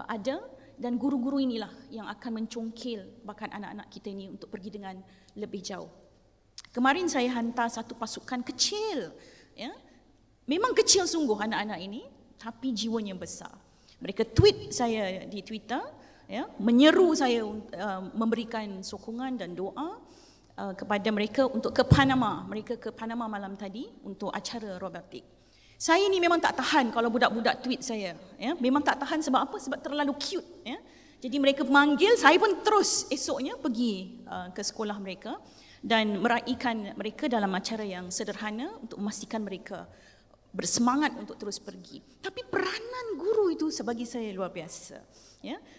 D: ada, dan guru-guru inilah yang akan mencongkil bakat anak-anak kita ini untuk pergi dengan lebih jauh. Kemarin saya hantar satu pasukan kecil, memang kecil sungguh anak-anak ini, tapi jiwanya besar. Mereka tweet saya di Twitter, menyeru saya memberikan sokongan dan doa kepada mereka untuk ke Panama. Mereka ke Panama malam tadi untuk acara robotik. Saya ni memang tak tahan kalau budak-budak tweet saya. Memang tak tahan sebab apa? Sebab terlalu cute. Jadi mereka panggil, saya pun terus esoknya pergi ke sekolah mereka dan meraihkan mereka dalam acara yang sederhana untuk memastikan mereka bersemangat untuk terus pergi. Tapi peranan guru itu bagi saya luar biasa.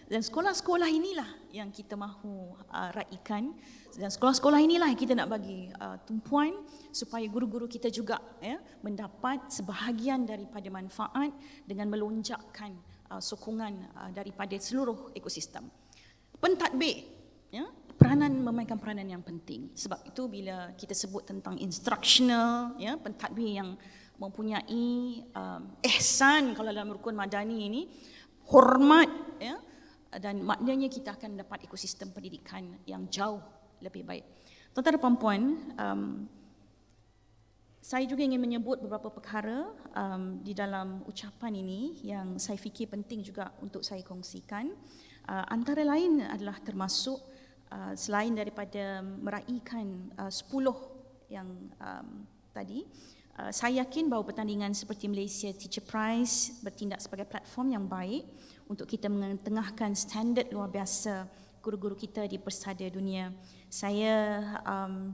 D: Dan sekolah-sekolah inilah yang kita mahu raikan, dan sekolah-sekolah inilah yang kita nak bagi tumpuan supaya guru-guru kita juga mendapat sebahagian daripada manfaat dengan melonjakkan sokongan daripada seluruh ekosistem. Pentadbir, peranan memainkan peranan yang penting. Sebab itu bila kita sebut tentang instructional, pentadbir yang mempunyai ihsan kalau dalam rukun madani ini, hormat, dan maknanya kita akan dapat ekosistem pendidikan yang jauh lebih baik. Tuan-tuan dan puan-puan, saya juga ingin menyebut beberapa perkara di dalam ucapan ini yang saya fikir penting juga untuk saya kongsikan. Antara lain adalah termasuk selain daripada meraihkan 10 yang tadi, saya yakin bahawa pertandingan seperti Malaysia Teacher Prize bertindak sebagai platform yang baik untuk kita mengetengahkan standard luar biasa guru-guru kita di persada dunia. Saya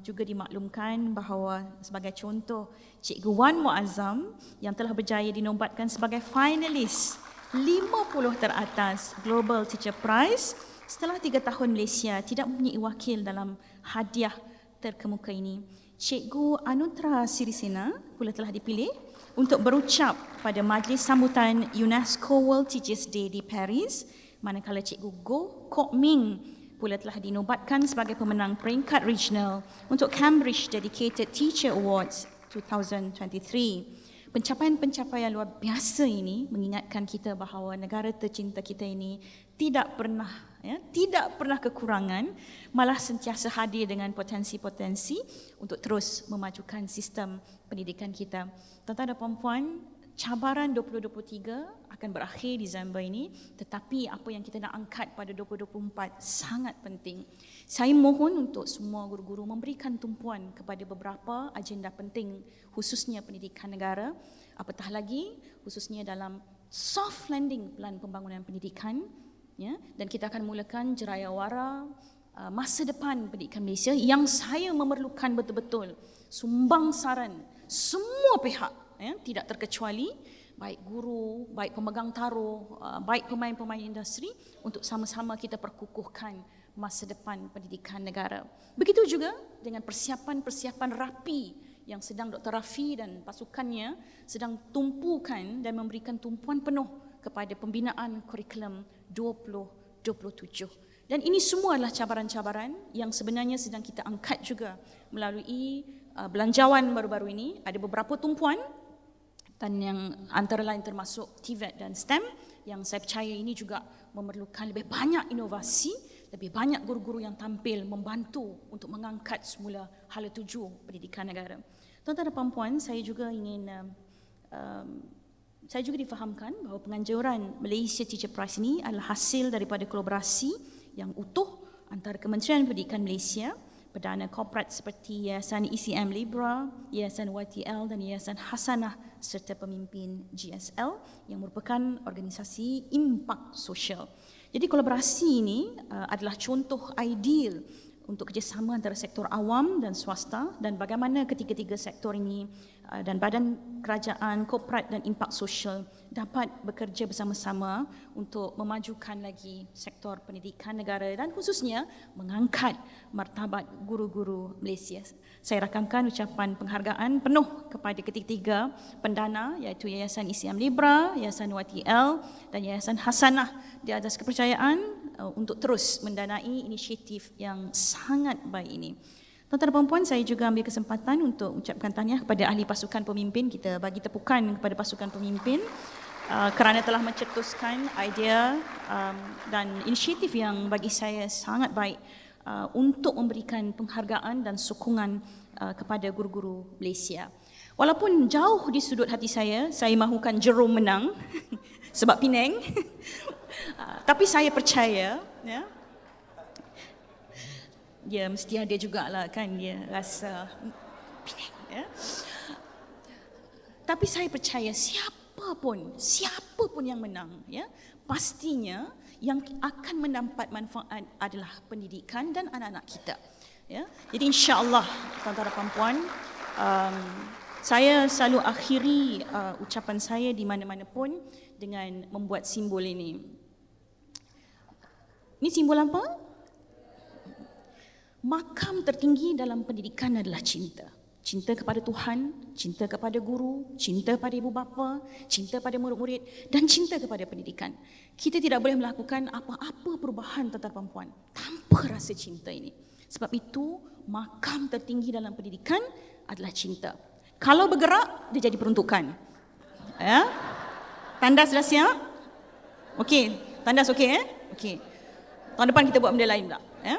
D: juga dimaklumkan bahawa sebagai contoh, Cikgu Wan Muazzam yang telah berjaya dinobatkan sebagai finalis 50 teratas Global Teacher Prize setelah 3 tahun Malaysia tidak mempunyai wakil dalam hadiah terkemuka ini. Cikgu Anutra Sirisena pula telah dipilih untuk berucap pada majlis sambutan UNESCO World Teachers Day di Paris, manakala Cikgu Goh Kok Ming pula telah dinobatkan sebagai pemenang peringkat regional untuk Cambridge Dedicated Teacher Awards 2023. Pencapaian-pencapaian luar biasa ini mengingatkan kita bahawa negara tercinta kita ini tidak pernah kekurangan, malah sentiasa hadir dengan potensi-potensi untuk terus memajukan sistem pendidikan kita. Tuan-tuan dan puan-puan, cabaran 2023 akan berakhir Disember ini, tetapi apa yang kita nak angkat pada 2024 sangat penting. Saya mohon untuk semua guru-guru memberikan tumpuan kepada beberapa agenda penting, khususnya pendidikan negara, apatah lagi khususnya dalam soft landing plan pembangunan pendidikan, dan kita akan mulakan jerayawara masa depan pendidikan Malaysia yang saya memerlukan betul-betul sumbangsaran semua pihak, tidak terkecuali, baik guru, baik pemegang taruh, baik pemain-pemain industri, untuk sama-sama kita perkukuhkan masa depan pendidikan negara. Begitu juga dengan persiapan-persiapan rapi yang sedang Dr. Rafi dan pasukannya sedang tumpukan dan memberikan tumpuan penuh kepada pembinaan kurikulum 2027. Dan ini semua adalah cabaran-cabaran yang sebenarnya sedang kita angkat juga melalui belanjawan baru-baru ini. Ada beberapa tumpuan dan yang antara lain termasuk TVET dan STEM yang saya percaya ini juga memerlukan lebih banyak inovasi, lebih banyak guru-guru yang tampil membantu untuk mengangkat semula hala tuju pendidikan negara. Tuan-tuan dan puan-puan, saya juga difahamkan bahawa penganjuran Malaysia Teacher Prize ini adalah hasil daripada kolaborasi yang utuh antara Kementerian Pendidikan Malaysia, perdana korporat seperti Yayasan ECM Libra, Yayasan YTL dan Yayasan Hasanah serta pemimpin GSL yang merupakan organisasi impak sosial. Jadi kolaborasi ini adalah contoh ideal untuk kerjasama antara sektor awam dan swasta dan bagaimana ketiga-tiga sektor ini dan badan kerajaan, korporat dan impak sosial dapat bekerja bersama-sama untuk memajukan lagi sektor pendidikan negara dan khususnya mengangkat martabat guru-guru Malaysia. Saya rakamkan ucapan penghargaan penuh kepada ketiga-tiga pendana iaitu Yayasan ECM Libra, Yayasan YTL dan Yayasan Hasanah di atas kepercayaan untuk terus mendanai inisiatif yang sangat baik ini. Tuan-tuan dan puan-puan, saya juga ambil kesempatan untuk ucapkan tahniah kepada ahli pasukan pemimpin. Kita bagi tepukan kepada pasukan pemimpin kerana telah mencetuskan idea dan inisiatif yang bagi saya sangat baik untuk memberikan penghargaan dan sokongan kepada guru-guru Malaysia. Walaupun jauh di sudut hati saya mahukan Jerome menang sebab Penang. Tapi saya percaya, ya, dia mesti ada jugalah kan dia rasa Penang, ya. Tapi saya percaya siapa pun yang menang, ya, pastinya yang akan mendapat manfaat adalah pendidikan dan anak-anak kita, ya. Jadi insya-Allah tuan-tuan dan puan-puan, saya selalu akhiri ucapan saya di mana-mana pun dengan membuat simbol ini. Ini simbol apa? Makam tertinggi dalam pendidikan adalah cinta. Cinta kepada Tuhan, cinta kepada guru, cinta pada ibu bapa, cinta pada murid-murid dan cinta kepada pendidikan. Kita tidak boleh melakukan apa-apa perubahan tuan-tuan dan puan tanpa rasa cinta ini. Sebab itu, makam tertinggi dalam pendidikan adalah cinta. Kalau bergerak, dia jadi peruntukan. Ya? Tandas dah siap? Okey, tandas okey Okey. Tahun depan kita buat benda lain pula, ya.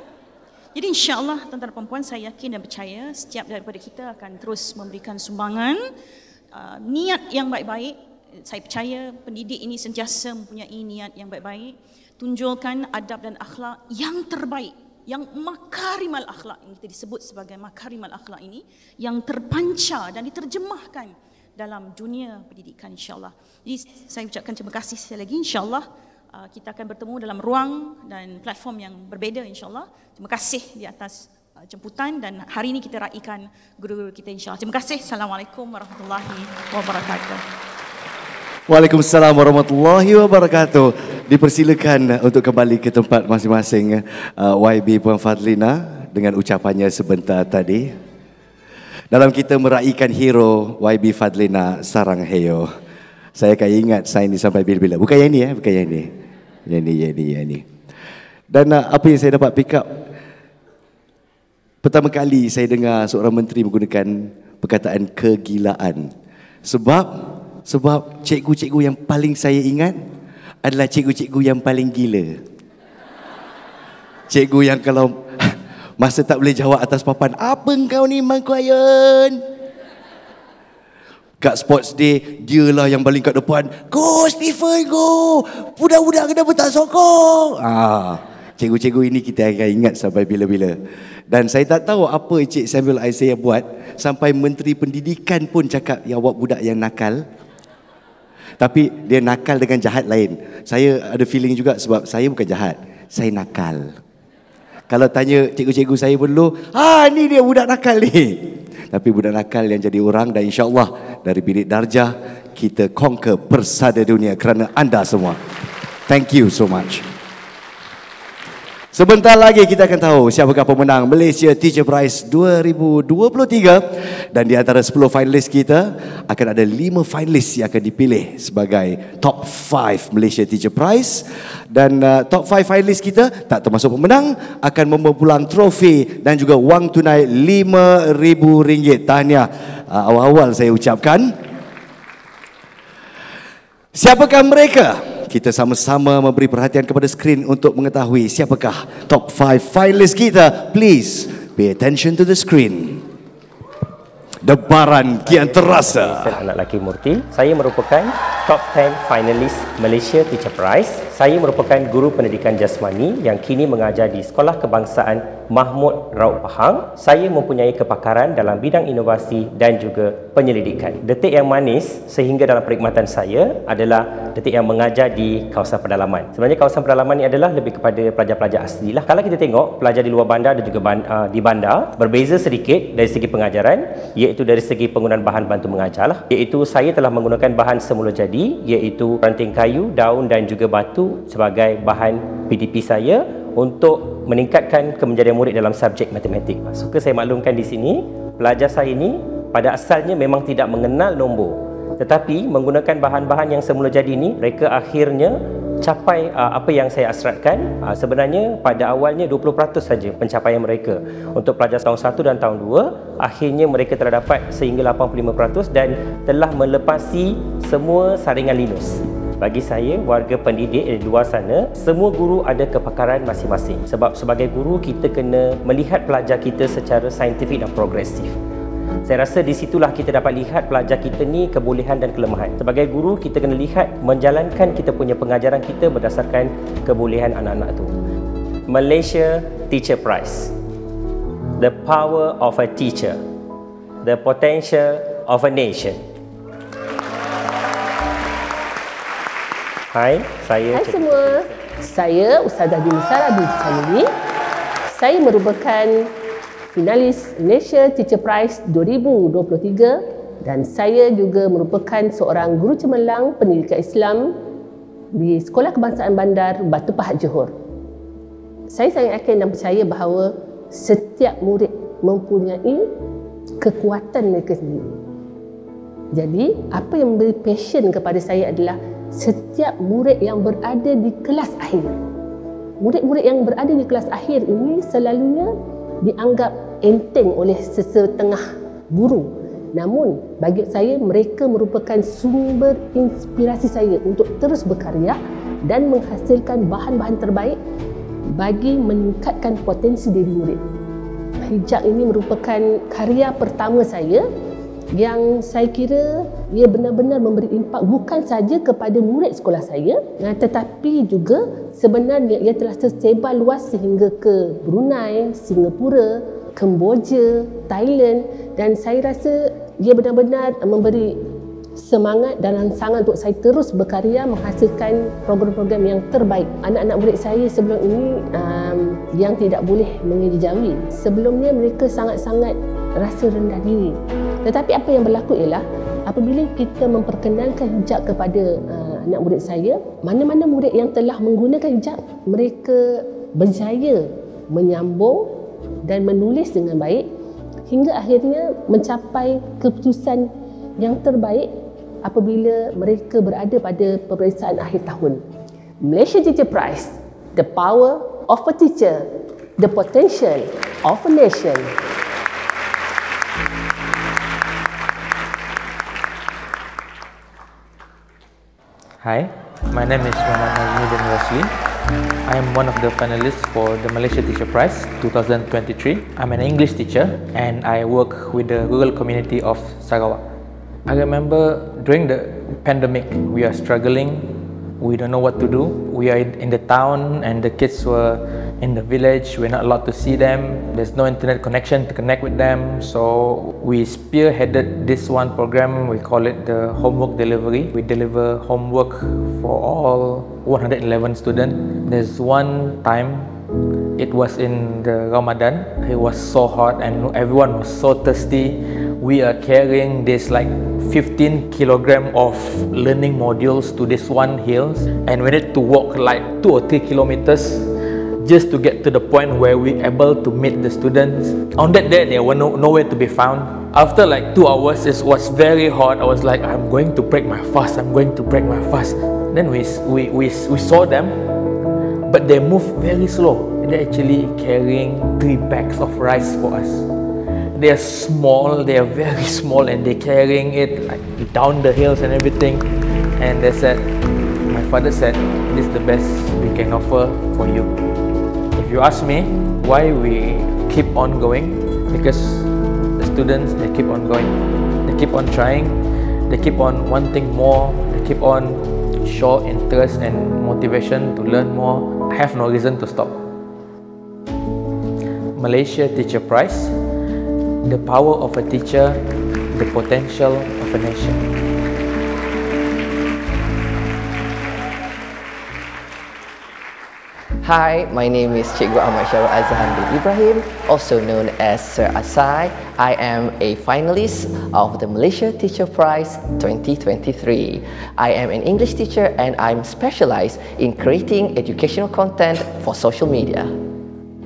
D: Jadi insya-Allah tuan-tuan dan puan-puan, saya yakin dan percaya setiap daripada kita akan terus memberikan sumbangan niat yang baik-baik. Saya percaya pendidik ini sentiasa mempunyai niat yang baik-baik, tunjukkan adab dan akhlak yang terbaik, yang makarimal akhlak yang kita disebut sebagai makarimal akhlak ini yang terpancar dan diterjemahkan dalam dunia pendidikan insya-Allah. Jadi saya ucapkan terima kasih sekali lagi, insya-Allah kita akan bertemu dalam ruang dan platform yang berbeza insya-Allah. Terima kasih di atas jemputan dan hari ini kita raikan guru-guru kita insya-Allah. Terima kasih. Assalamualaikum warahmatullahi wabarakatuh.
A: Waalaikumsalam warahmatullahi wabarakatuh. Dipersilakan untuk kembali ke tempat masing-masing YB Puan Fadlina dengan ucapannya sebentar tadi. Dalam kita meraihkan hero YB Fadlina Sarangheyo. Saya akan ingat sign ini sampai bila-bila. Bukan yang ini bukan yang ini. Yang ini. Dan apa yang saya dapat pick up, pertama kali saya dengar seorang menteri menggunakan perkataan kegilaan. Sebab cikgu-cikgu yang paling saya ingat adalah cikgu-cikgu yang paling gila. Cikgu yang kalau masa tak boleh jawab atas papan, apa engkau ni Mangkuayan? Kat sports day, dialah yang paling kat depan. Go Stephen, go! Budak-budak kenapa tak sokong? Cikgu-cikgu ini kita akan ingat sampai bila-bila. Dan saya tak tahu apa Encik Samuel Isaiah buat sampai Menteri Pendidikan pun cakap yang awak budak yang nakal. Tapi dia nakal dengan jahat lain. Saya ada feeling juga sebab saya bukan jahat, saya nakal. Kalau tanya cikgu-cikgu saya pun dulu, ni dia budak nakal ni. Tapi budak nakal yang jadi orang, dan insya-Allah dari Bidik Darjah kita conquer persada dunia kerana anda semua. Thank you so much. Sebentar lagi kita akan tahu siapakah pemenang Malaysia Teacher Prize 2023, dan di antara 10 finalis kita akan ada 5 finalis yang akan dipilih sebagai top 5 Malaysia Teacher Prize, dan top 5 finalis kita tak termasuk pemenang akan membawa pulang trofi dan juga wang tunai RM5,000. Tahniah awal-awal saya ucapkan. Siapakah mereka? Kita sama-sama memberi perhatian kepada skrin untuk mengetahui siapakah top 5 finalis kita. Please pay attention to the screen. Debaran kian terasa.
E: Saya anak lelaki Murti. Saya merupakan top 10 finalis Malaysia Teacher Prize. Saya merupakan guru pendidikan jasmani yang kini mengajar di Sekolah Kebangsaan Mahmud Raub Pahang. Saya mempunyai kepakaran dalam bidang inovasi dan juga penyelidikan. Detik yang manis sehingga dalam perkhidmatan saya adalah detik yang mengajar di kawasan pedalaman. Sebenarnya kawasan pedalaman ini adalah lebih kepada pelajar-pelajar asli lah. Kalau kita tengok pelajar di luar bandar dan juga di bandar berbeza sedikit dari segi pengajaran, iaitu dari segi penggunaan bahan bantu mengajar lah. Iaitu saya telah menggunakan bahan semula jadi, iaitu ranting kayu, daun dan juga batu sebagai bahan PDP saya untuk meningkatkan kemenjadian murid dalam subjek matematik. Suka saya maklumkan di sini, pelajar saya ini pada asalnya memang tidak mengenal nombor, tetapi menggunakan bahan-bahan yang semula jadi ini, mereka akhirnya capai apa yang saya hasratkan. Sebenarnya pada awalnya 20% saja pencapaian mereka. Untuk pelajar tahun 1 dan tahun 2, akhirnya mereka telah dapat sehingga 85% dan telah melepasi semua saringan Linus. Bagi saya, warga pendidik di luar sana, semua guru ada kepakaran masing-masing. Sebab sebagai guru, kita kena melihat pelajar kita secara saintifik dan progresif. Saya rasa di situlah kita dapat lihat pelajar kita ni kebolehan dan kelemahan. Sebagai guru, kita kena lihat menjalankan kita punya pengajaran kita berdasarkan kebolehan anak-anak tu. Malaysia Teacher Prize. The power of a teacher. The potential of a nation. Hai,
F: Hai semua. Saya Ustazah Dinisara bin Chalili. Saya merupakan finalis Malaysia Teacher Prize 2023 dan saya juga merupakan seorang guru cemerlang pendidikan Islam di Sekolah Kebangsaan Bandar Batu Pahat Johor. Saya sangat yakin dan percaya bahawa setiap murid mempunyai kekuatan mereka sendiri. Jadi, apa yang memberi passion kepada saya adalah setiap murid yang berada di kelas akhir. Murid-murid yang berada di kelas akhir ini selalunya dianggap enteng oleh sesetengah guru. Namun, bagi saya mereka merupakan sumber inspirasi saya untuk terus berkarya dan menghasilkan bahan-bahan terbaik bagi meningkatkan potensi diri murid. Hijab ini merupakan karya pertama saya yang saya kira ia benar-benar memberi impak bukan saja kepada murid sekolah saya, tetapi juga sebenarnya ia telah tersebar luas sehingga ke Brunei, Singapura, Kemboja, Thailand, dan saya rasa ia benar-benar memberi semangat dan rangsangan untuk saya terus berkarya menghasilkan program-program yang terbaik. Anak-anak murid saya sebelum ini yang tidak boleh mengeja Jawi, sebelumnya mereka sangat-sangat rasa rendah diri. Tetapi apa yang berlaku ialah apabila kita memperkenalkan hijab kepada anak murid saya, mana-mana murid yang telah menggunakan hijab, mereka berjaya menyambung dan menulis dengan baik hingga akhirnya mencapai keputusan yang terbaik apabila mereka berada pada peperiksaan akhir tahun. Malaysia Teacher Prize, the power of a teacher, the potential of a nation.
G: Hi, my name is Muhammad Nazmuddin Rosli. I am one of the finalists for the Malaysia Teacher Prize 2023. I'm an English teacher and I work with the rural community of Sarawak. I remember during the pandemic, we are struggling. We don't know what to do. We are in the town and the kids were in the village. We're not allowed to see them. There's no internet connection to connect with them. So we spearheaded this one program. We call it the homework delivery. We deliver homework for all 111 students. There's one time, it was in the Ramadan. It was so hot and everyone was so thirsty. We are carrying this like 15 kilogram of learning modules to this one hill, and we need to walk like 2 or 3 kilometers. just to get to the point where we able to meet the students. On that day, they were nowhere to be found. After like 2 hours, it was very hot. I was like, I'm going to break my fast. I'm going to break my fast. Then we saw them, but they moved very slow. They're actually carrying 3 bags of rice for us. They're small, they're very small, and they're carrying it like down the hills and everything. And they said, my father said, this is the best we can offer for you. If you ask me why we keep on going, because the students, they keep on going, they keep on trying, they keep on wanting more, they keep on show interest and motivation to learn more. I have no reason to stop. Malaysia Teacher Prize, the power of a teacher, the potential of a nation.
H: Hi, my name is Cikgu Ahmad Syarul Azhan bin Ibrahim, also known as Sir Asai. I am a finalist of the Malaysia Teacher Prize 2023. I am an English teacher and I'm specialized in creating educational content for social media.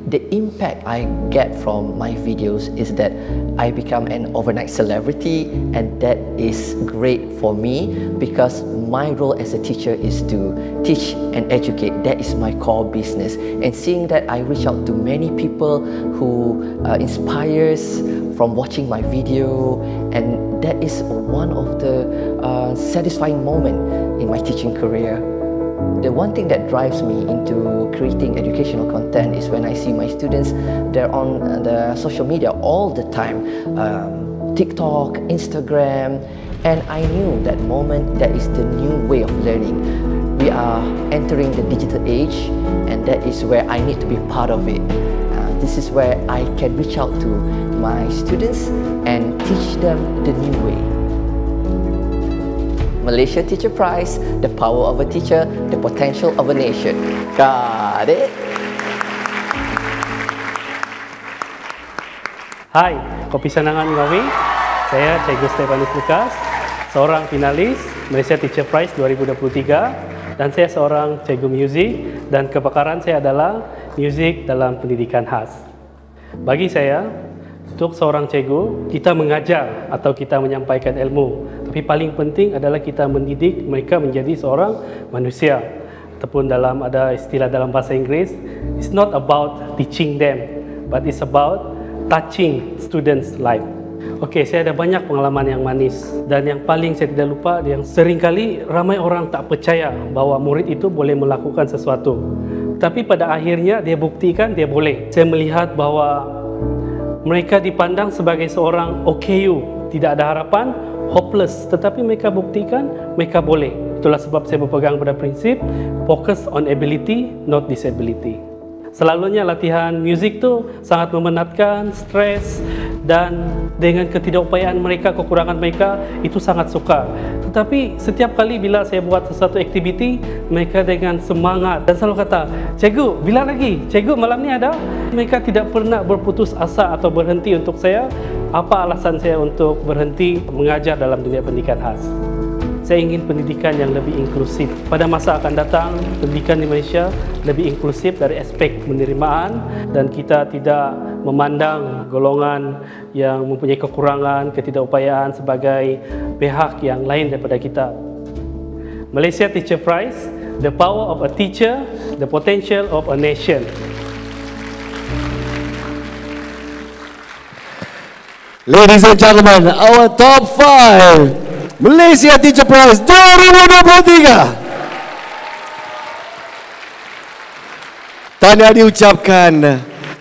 H: The impact I get from my videos is that I become an overnight celebrity, and that is great for me because my role as a teacher is to teach and educate. That is my core business, and seeing that I reach out to many people who inspires from watching my video, and that is one of the satisfying moment in my teaching career. The one thing that drives me into creating educational content is when I see my students, they're on the social media all the time, TikTok, Instagram, and I knew that moment that is the new way of learning. We are entering the digital age, and that is where I need to be part of it. This is where I can reach out to my students and teach them the new way. Malaysia Teacher Prize, the power of a teacher, the potential of a nation. Got it?
I: Hai, Kopi Sanangan Ngawi. Saya Cikgu Stefanus Lucas, seorang finalis Malaysia Teacher Prize 2023, dan saya seorang cikgu muzik dan kepakaran saya adalah muzik dalam pendidikan khas. Bagi saya, untuk seorang cikgu, kita mengajar atau kita menyampaikan ilmu. Tapi paling penting adalah kita mendidik mereka menjadi seorang manusia. Ataupun dalam ada istilah dalam bahasa Inggeris, it's not about teaching them, but it's about touching students' life. Okey, saya ada banyak pengalaman yang manis, dan yang paling saya tidak lupa, yang seringkali ramai orang tak percaya bahawa murid itu boleh melakukan sesuatu. Tapi pada akhirnya dia buktikan dia boleh. Saya melihat bahawa mereka dipandang sebagai seorang OKU, tidak ada harapan, hopeless, tetapi mereka buktikan mereka boleh. Itulah sebab saya berpegang pada prinsip focus on ability, not disability. Selalunya latihan muzik tu sangat memenatkan, stres, dan dengan ketidakupayaan mereka, kekurangan mereka, itu sangat suka. Tetapi setiap kali bila saya buat sesuatu aktiviti, mereka dengan semangat dan selalu kata, "Cikgu, bila lagi? Cikgu, malam ni ada?" Mereka tidak pernah berputus asa atau berhenti untuk saya. Apa alasan saya untuk berhenti mengajar dalam dunia pendidikan khas? Saya ingin pendidikan yang lebih inklusif. Pada masa akan datang, pendidikan di Malaysia lebih inklusif dari aspek penerimaan, dan kita tidak memandang golongan yang mempunyai kekurangan, ketidakupayaan sebagai pihak yang lain daripada kita. Malaysia Teacher Prize, the power of a teacher, the potential of a nation.
A: Ladies and gentlemen, our top 5 Malaysia Teacher Prize 2023. Tahniah diucapkan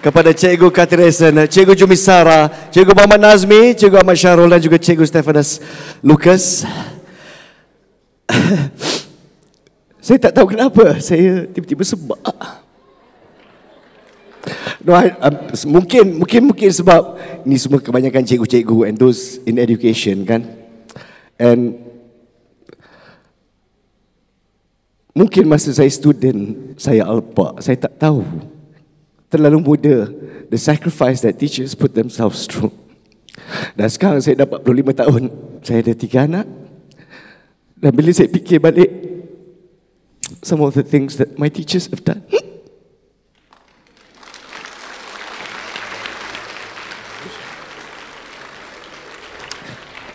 A: kepada Cikgu Katiresen, Cikgu Jumisara, Cikgu Muhammad Nazmi, Cikgu Ahmad Syarul, dan juga Cikgu Stefanus Lucas. Saya tak tahu kenapa saya tiba-tiba sebab. No, mungkin sebab ni semua kebanyakan cikgu-cikgu and those in education kan. And mungkin masa saya student, saya alpa, saya tak tahu terlalu muda the sacrifice that teachers put themselves through. Dan sekarang saya dah 45 tahun, saya ada 3 anak. Dan bila saya fikir balik some of the things that my teachers have done,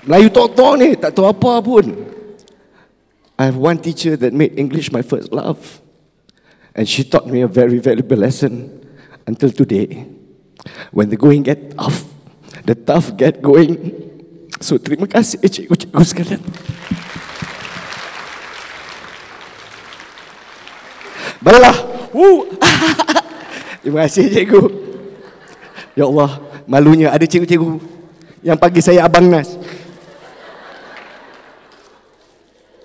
A: Melayu tok-tok ni, tak tahu apa pun. I have one teacher that made English my first love. And she taught me a very valuable lesson until today. When the going get tough, the tough get going. So terima kasih cikgu-cikgu sekalian. Baiklah. Terima kasih cikgu. Ya Allah, malunya ada cikgu-cikgu yang panggil saya Abang Nas.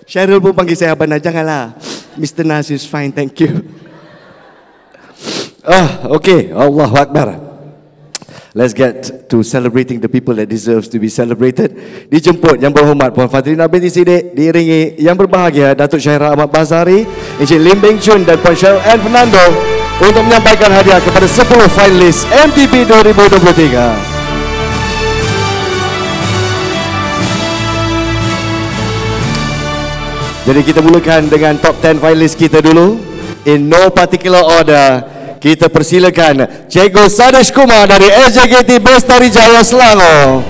A: Cheryl pun panggil saya Abang Nas. Janganlah. Mr. Nas is fine, thank you. Okay. Allahu Akbar. Let's get to celebrating the people that deserves to be celebrated. Dijemput yang berhormat Puan Fadlina binti Siddiq, diiringi yang berbahagia Datuk Syahira Ahmad Bazari, Encik Lim Beng Chun dan Puan Cheryl Ann Fernando untuk menyampaikan hadiah kepada 10 finalis MTP 2023. Jadi kita mulakan dengan top 10 finalis kita dulu. In no particular order. Kita persilakan Cikgu Sadesh Kumar dari SJKT Bestari Jaya Selangor.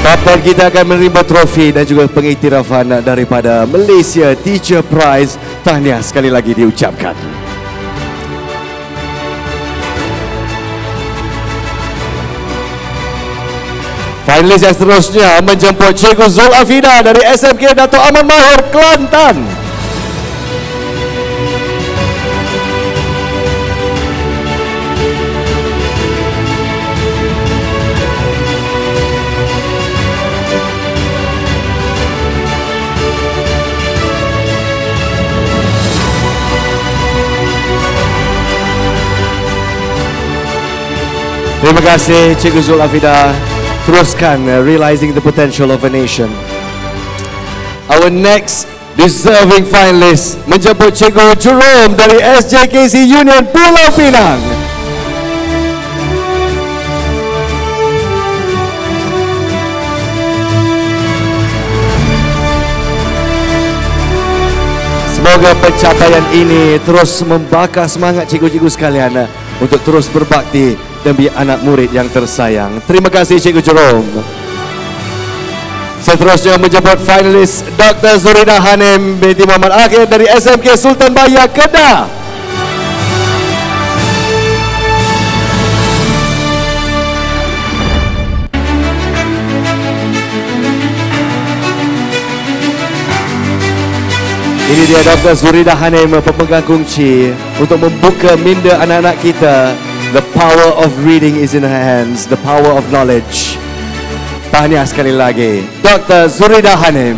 A: Top 10 kita akan menerima trofi dan juga pengiktirafan daripada Malaysia Teacher Prize. Tahniah sekali lagi diucapkan. Finalis yang seterusnya menjemput Cikgu Zul Afida dari SMK Dato' Aman Mahir, Kelantan. Terima kasih Cikgu Zul Afida. Teruskan realizing the potential of a nation. Our next deserving finalist menjemput Cikgu Jerome dari SJKC Union Pulau Pinang. Semoga pencapaian ini terus membakar semangat cikgu-cikgu sekalian untuk terus berbakti demi anak murid yang tersayang. Terima kasih Cikgu Jerome. Seterusnya menjemput finalis Dr. Zurida Hanim binti Muhammad Akhir dari SMK Sultan Bahya, Kedah. Ini dia Dr. Zurida Hanim, pemegang kunci untuk membuka minda anak-anak kita. The power of reading is in her hands. The power of knowledge. Tahniah sekali lagi Dr. Zurida Hanim.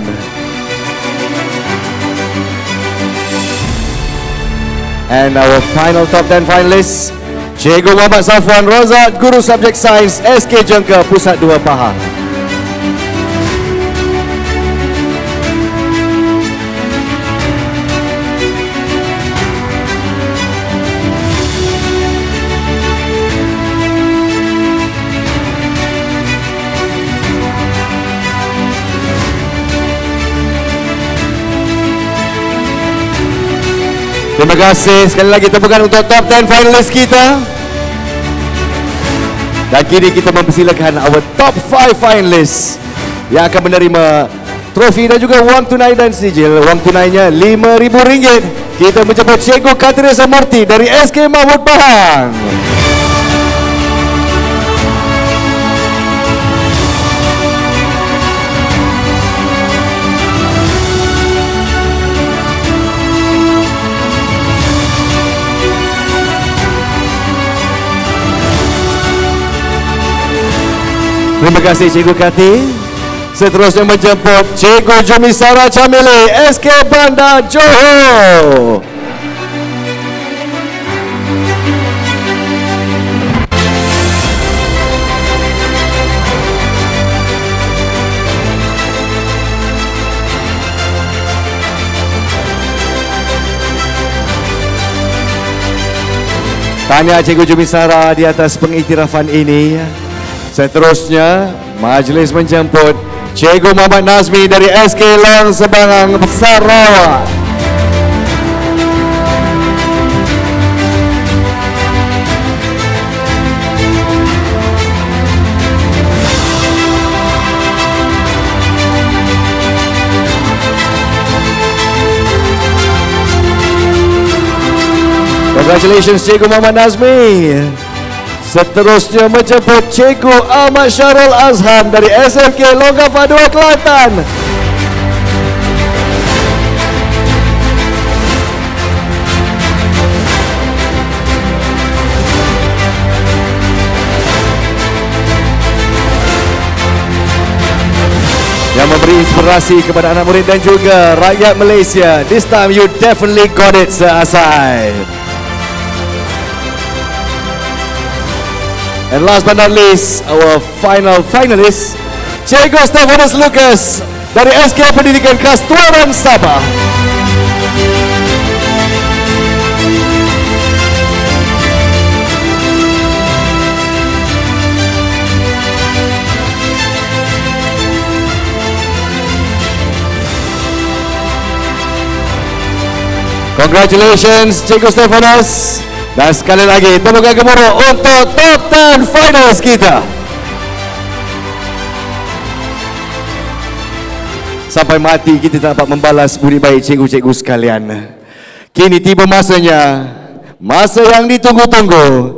A: And our final top 10 finalists, Cikgu Muhammad Safwan Razak, Guru Subjek Sains SK Jengka Pusat 2 Pahang. Terima kasih sekali lagi tepukan untuk top 10 finalis kita. Dan kini kita mempersilakan our top 5 finalis yang akan menerima trofi dan juga wang tunai dan sijil. Wang tunainya RM5,000. Kita menjemput Cikgu Katrisa Murti dari SK Mahmud Pahang. Terima kasih Cikgu Kati. Seterusnya menjemput Cikgu Jumisara Camili SK Bandar Johor. Tahniah Cikgu Jumisara di atas pengiktirafan ini. Seterusnya, majlis menjemput Cikgu Muhammad Nazmi dari SK Long Sebarang, Sarawak. Congratulations Cikgu Muhammad Nazmi. Seterusnya menjemput Cikgu Ahmad Syarul Azhan dari SMK Longgafa 2 Kelantan. Yang memberi inspirasi kepada anak murid dan juga rakyat Malaysia. This time you definitely got it, Sir Asai. And last but not least, our final finalist, Cikgu Stefanus Lucas dari SK Pendidikan Kelas Tuaran Sabah. Congratulations Cikgu Stefanus. Dan sekali lagi tepukan gemuruh untuk top 10 finals kita. Sampai mati kita tak dapat membalas budi baik cikgu-cikgu sekalian. Kini tiba masanya, masa yang ditunggu-tunggu.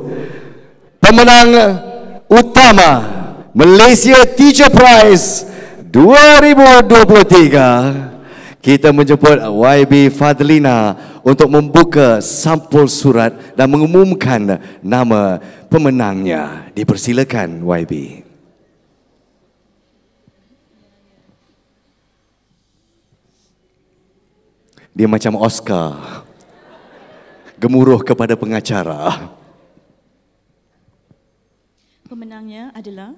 A: Pemenang utama Malaysia Teacher Prize 2023. Kita menjemput YB Fadlina untuk membuka sampul surat dan mengumumkan nama pemenangnya. Dipersilakan YB. Dia macam Oscar. Gemuruh kepada pengacara.
D: Pemenangnya adalah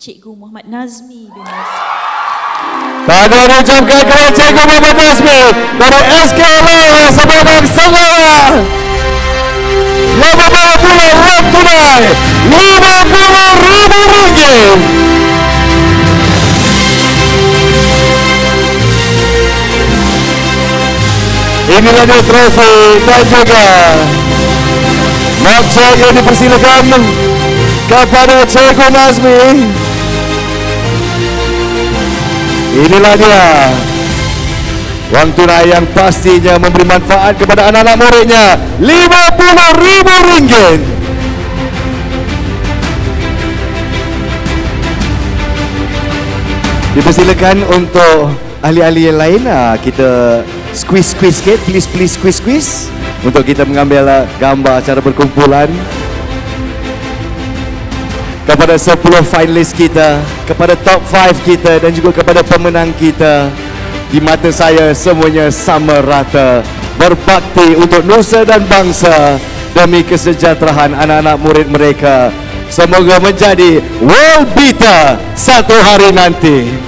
D: Cikgu Muhammad Nazmi bin
A: Tanda mengucapkan kepada Cikgu Muhammad Nazmi dari SK Longgafa Sabang Sarawak. Yang membawa pulang wang tunai RM50,000. Inilah dia trofi dan juga mark yang dipersilakan kepada Cikgu Nazmi. Inilah dia wang tunai yang pastinya memberi manfaat kepada anak-anak muridnya, RM50,000. Dipersilakan untuk ahli-ahli yang lain, kita squeeze sikit, please squeeze untuk kita mengambil gambar secara berkumpulan. Kepada 10 finalis kita, kepada top 5 kita dan juga kepada pemenang kita, di mata saya semuanya sama rata, berbakti untuk nusa dan bangsa demi kesejahteraan anak-anak murid mereka. Semoga menjadi world beater satu hari nanti.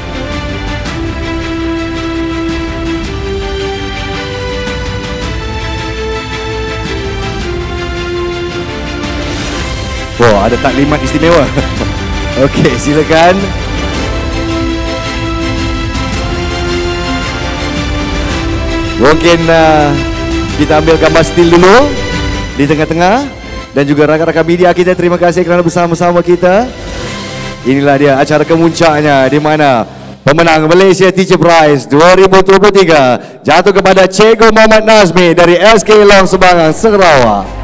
A: Wah, ada taklimat istimewa. Okey, silakan. Mungkin kita ambil gambar still dulu di tengah-tengah. Dan juga rakan-rakan media kita, terima kasih kerana bersama-sama kita. Inilah dia acara kemuncaknya, di mana pemenang Malaysia Teacher Prize 2023 jatuh kepada Cikgu Muhammad Nazmi dari SK Long Sebangang Sarawak.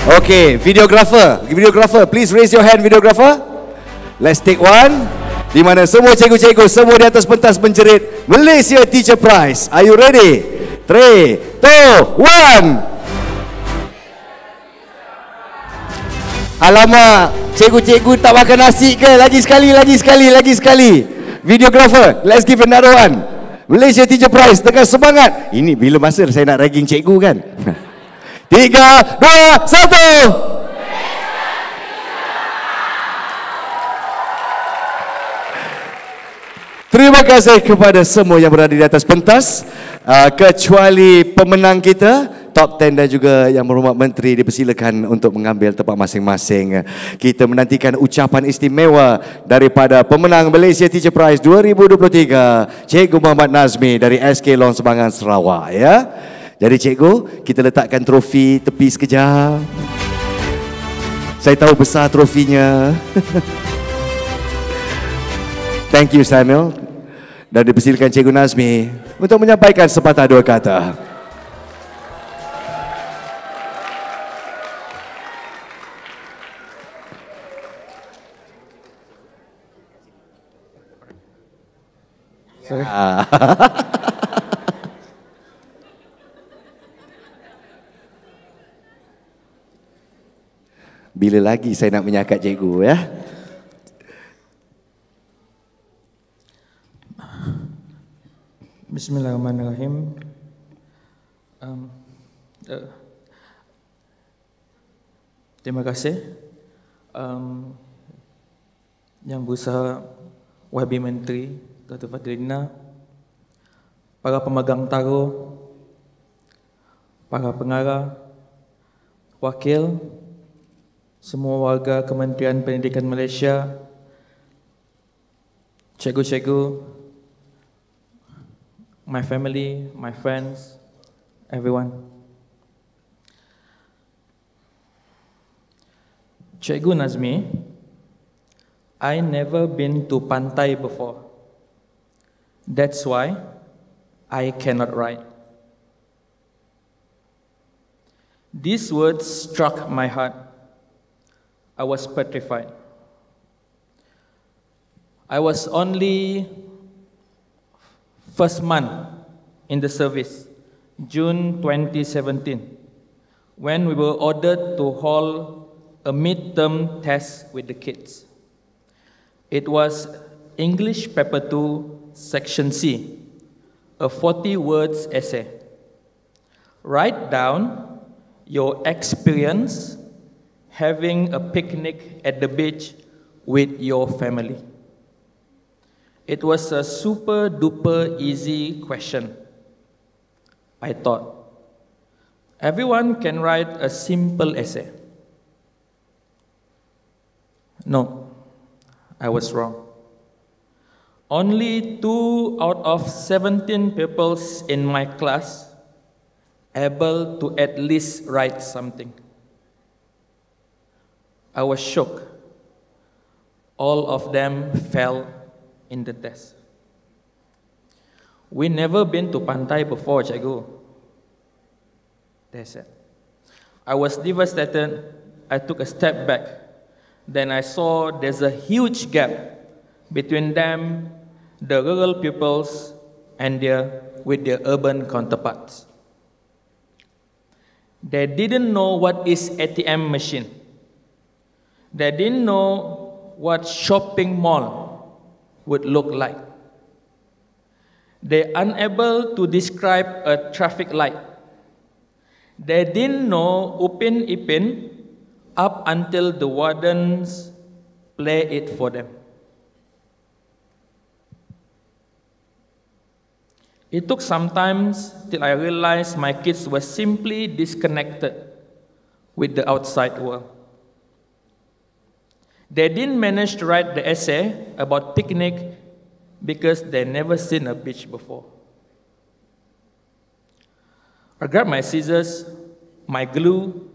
A: Okay, videographer, please raise your hand, videographer. Let's take one. Di mana semua cikgu-cikgu semua di atas pentas menjerit Malaysia Teacher Prize. Are you ready? 3, 2, 1. Alamak, cikgu-cikgu tak makan nasi ke? Lagi sekali. Videographer, let's give another one. Malaysia Teacher Prize, tengah semangat. Ini bila masa saya nak ragging cikgu kan? 3, 2, 1. Terima kasih kepada semua yang berada di atas pentas, kecuali pemenang kita, top 10 dan juga yang berhormat menteri dipersilakan untuk mengambil tempat masing-masing. Kita menantikan ucapan istimewa daripada pemenang Malaysia Teacher Prize 2023, Cikgu Muhammad Nazmi dari SK Long Sebangang Sarawak, ya. Jadi cikgu, kita letakkan trofi tepi sekejap. Saya tahu besar trofinya. Thank you Samuel. Dan dipersilakan Cikgu Nazmi untuk menyampaikan sepatah dua kata.
B: Sorry.
A: Bila lagi saya nak menyakat cikgu ya?
G: Bismillahirrahmanirrahim. Terima kasih Yang Berusaha Wabi Menteri Datuk Fadlina, para pemegang taruh, para pengarah, wakil, semua warga Kementerian Pendidikan Malaysia, cikgu-cikgu, my family, my friends, everyone. Cikgu Nazmi, I never been to Pantai before. That's why I cannot write. These words struck my heart. I was petrified. I was only first month in the service, June 2017, when we were ordered to hold a midterm test with the kids. It was English Paper 2, Section C, a 40 words essay. Write down your experience having a picnic at the beach with your family. It was a super duper easy question. I thought, everyone can write a simple essay. No, I was wrong. Only 2 out of 17 pupils in my class able to at least write something. I was shocked. All of them fell in the test. We never been to Pantai before, Cikgu, they said. I was devastated. I took a step back. Then I saw there's a huge gap between them, the rural pupils, and with their urban counterparts. They didn't know what is ATM machine. They didn't know what shopping mall would look like. They unable to describe a traffic light. They didn't know Upin Ipin up until the wardens play it for them. It took some time till I realized my kids were simply disconnected with the outside world. They didn't manage to write the essay about picnic because they never seen a beach before. I grabbed my scissors, my glue,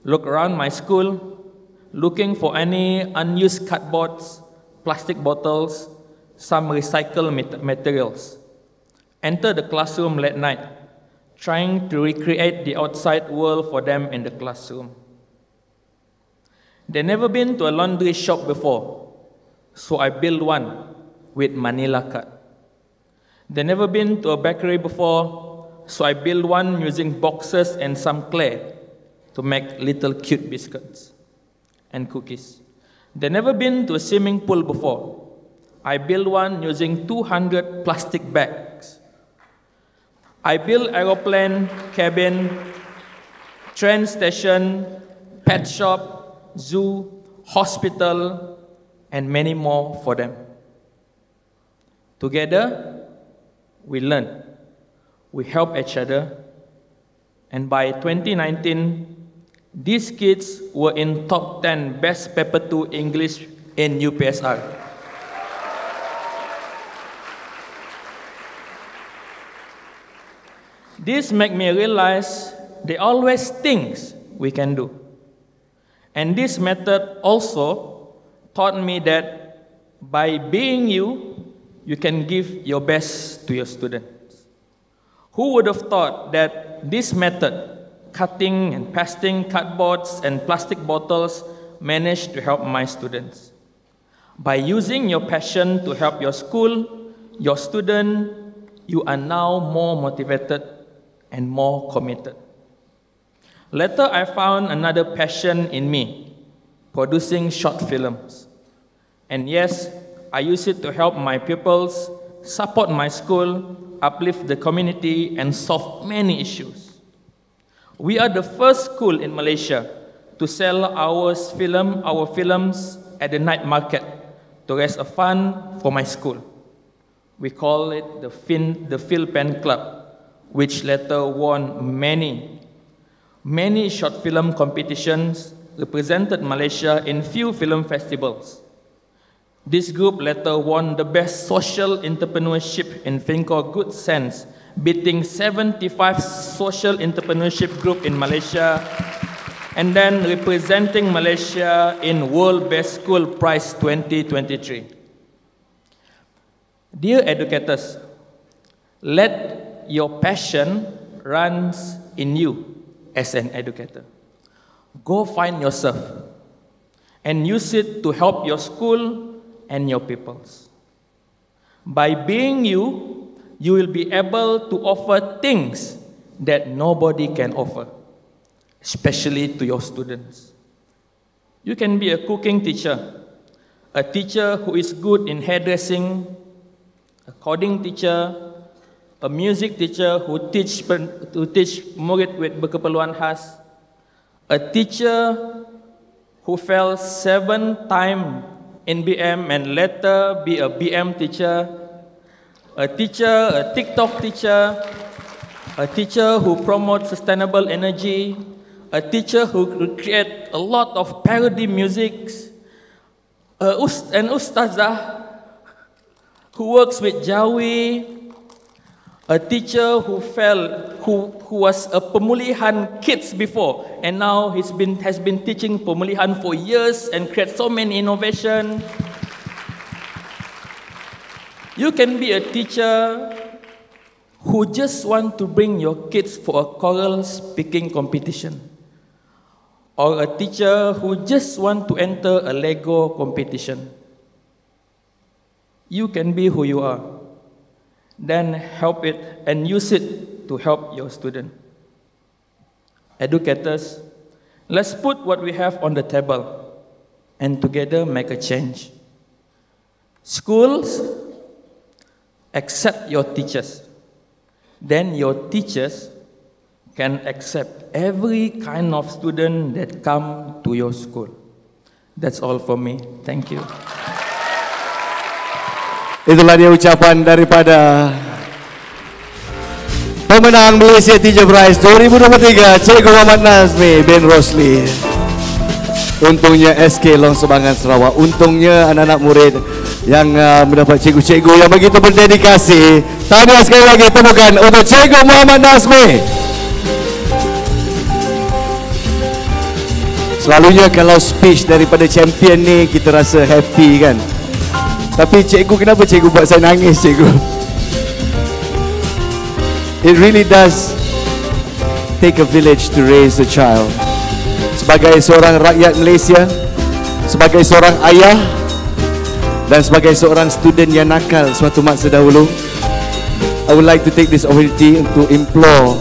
G: looked around my school, looking for any unused cardboards, plastic bottles, some recycled materials. Enter the classroom late night, trying to recreate the outside world for them in the classroom. They never been to a laundry shop before, so I built one with Manila cut. They never been to a bakery before, so I built one using boxes and some clay to make little cute biscuits and cookies. They never been to a swimming pool before. I built one using 200 plastic bags. I built aeroplane, cabin, train station, pet shop, zoo, hospital, and many more for them. Together, we learn, we help each other, and by 2019, these kids were in top 10 best paper 2 English in UPSR. This make me realize there are always things we can do. And this method also taught me that by being you, you can give your best to your students.
J: Who would have thought that this method, cutting and pasting cardboards and plastic bottles, managed to help my students? By using your passion to help your school, your student, you are now more motivated and more committed. Later, I found another passion in me, producing short films. And yes, I use it to help my pupils, support my school, uplift the community, and solve many issues. We are the first school in Malaysia to sell our films at the night market to raise a fund for my school. We call it the Philpen Club, which later won many short film competitions, represented Malaysia in few film festivals. This group later won the best social entrepreneurship in Finco Good Sense, beating 75 social entrepreneurship group in Malaysia, and then representing Malaysia in World Best School Prize 2023. Dear educators, let your passion runs in you as an educator. Go find yourself and use it to help your school and your peoples. By being you, you will be able to offer things that nobody can offer, especially to your students. You can be a cooking teacher, a teacher who is good in hairdressing, a coding teacher, a music teacher who teach murid with berkeperluan khas, a teacher who fell 7 times in BM and later be a BM teacher, a TikTok teacher, a teacher who promotes sustainable energy, a teacher who create a lot of parody musics, an ustazah who works with Jawi, a teacher who was a pemulihan kids before, and now has been teaching pemulihan for years and create so many innovation. You can be a teacher who just want to bring your kids for a choral speaking competition, or a teacher who just want to enter a Lego competition. You can be who you are. Then help it and use it to help your student. Educators, let's put what we have on the table and together make a change. Schools, accept your teachers. Then your teachers can accept every kind of student that come to your school. That's all for me. Thank you.
A: Itulah dia ucapan daripada pemenang Malaysia Teacher Prize 2023, Cikgu Muhammad Nazmi bin Rosli. Untungnya SK Long Sebangan Sarawak, untungnya anak-anak murid yang mendapat cikgu-cikgu yang begitu berdedikasi. Tahniah sekali lagi temukan untuk Cikgu Muhammad Nazmi. Selalunya kalau speech daripada champion ni kita rasa happy kan. Tapi cikgu, kenapa cikgu buat saya nangis, cikgu? It really does take a village to raise a child. Sebagai seorang rakyat Malaysia, sebagai seorang ayah, dan sebagai seorang student yang nakal suatu masa dahulu, I would like to take this opportunity untuk implore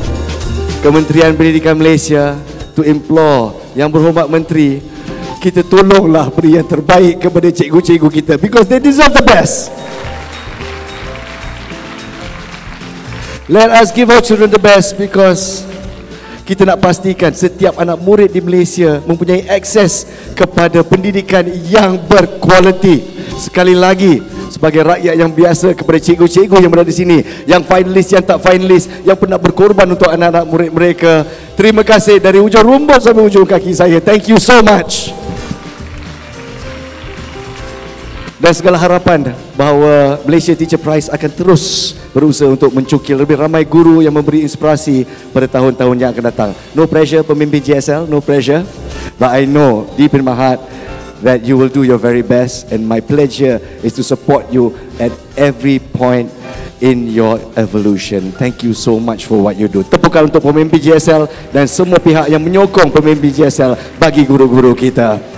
A: Kementerian Pendidikan Malaysia, to implore Yang Berhormat Menteri, kita tolonglah beri yang terbaik kepada cikgu-cikgu kita, because they deserve the best. Let us give our children the best, because kita nak pastikan setiap anak murid di Malaysia mempunyai akses kepada pendidikan yang berkualiti. Sekali lagi, sebagai rakyat yang biasa, kepada cikgu-cikgu yang berada di sini, yang finalis, yang tak finalis, yang pernah berkorban untuk anak-anak murid mereka, terima kasih dari ujung rumput sampai ujung kaki saya. Thank you so much. Dan segala harapan bahawa Malaysia Teacher Prize akan terus berusaha untuk mencukil lebih ramai guru yang memberi inspirasi pada tahun-tahun yang akan datang. No pressure pemimpin GSL, no pressure. But I know deep in my heart that you will do your very best, and my pleasure is to support you at every point in your evolution. Thank you so much for what you do. Tepukan untuk pemain PJSL dan semua pihak yang menyokong pemain PJSL bagi guru-guru kita.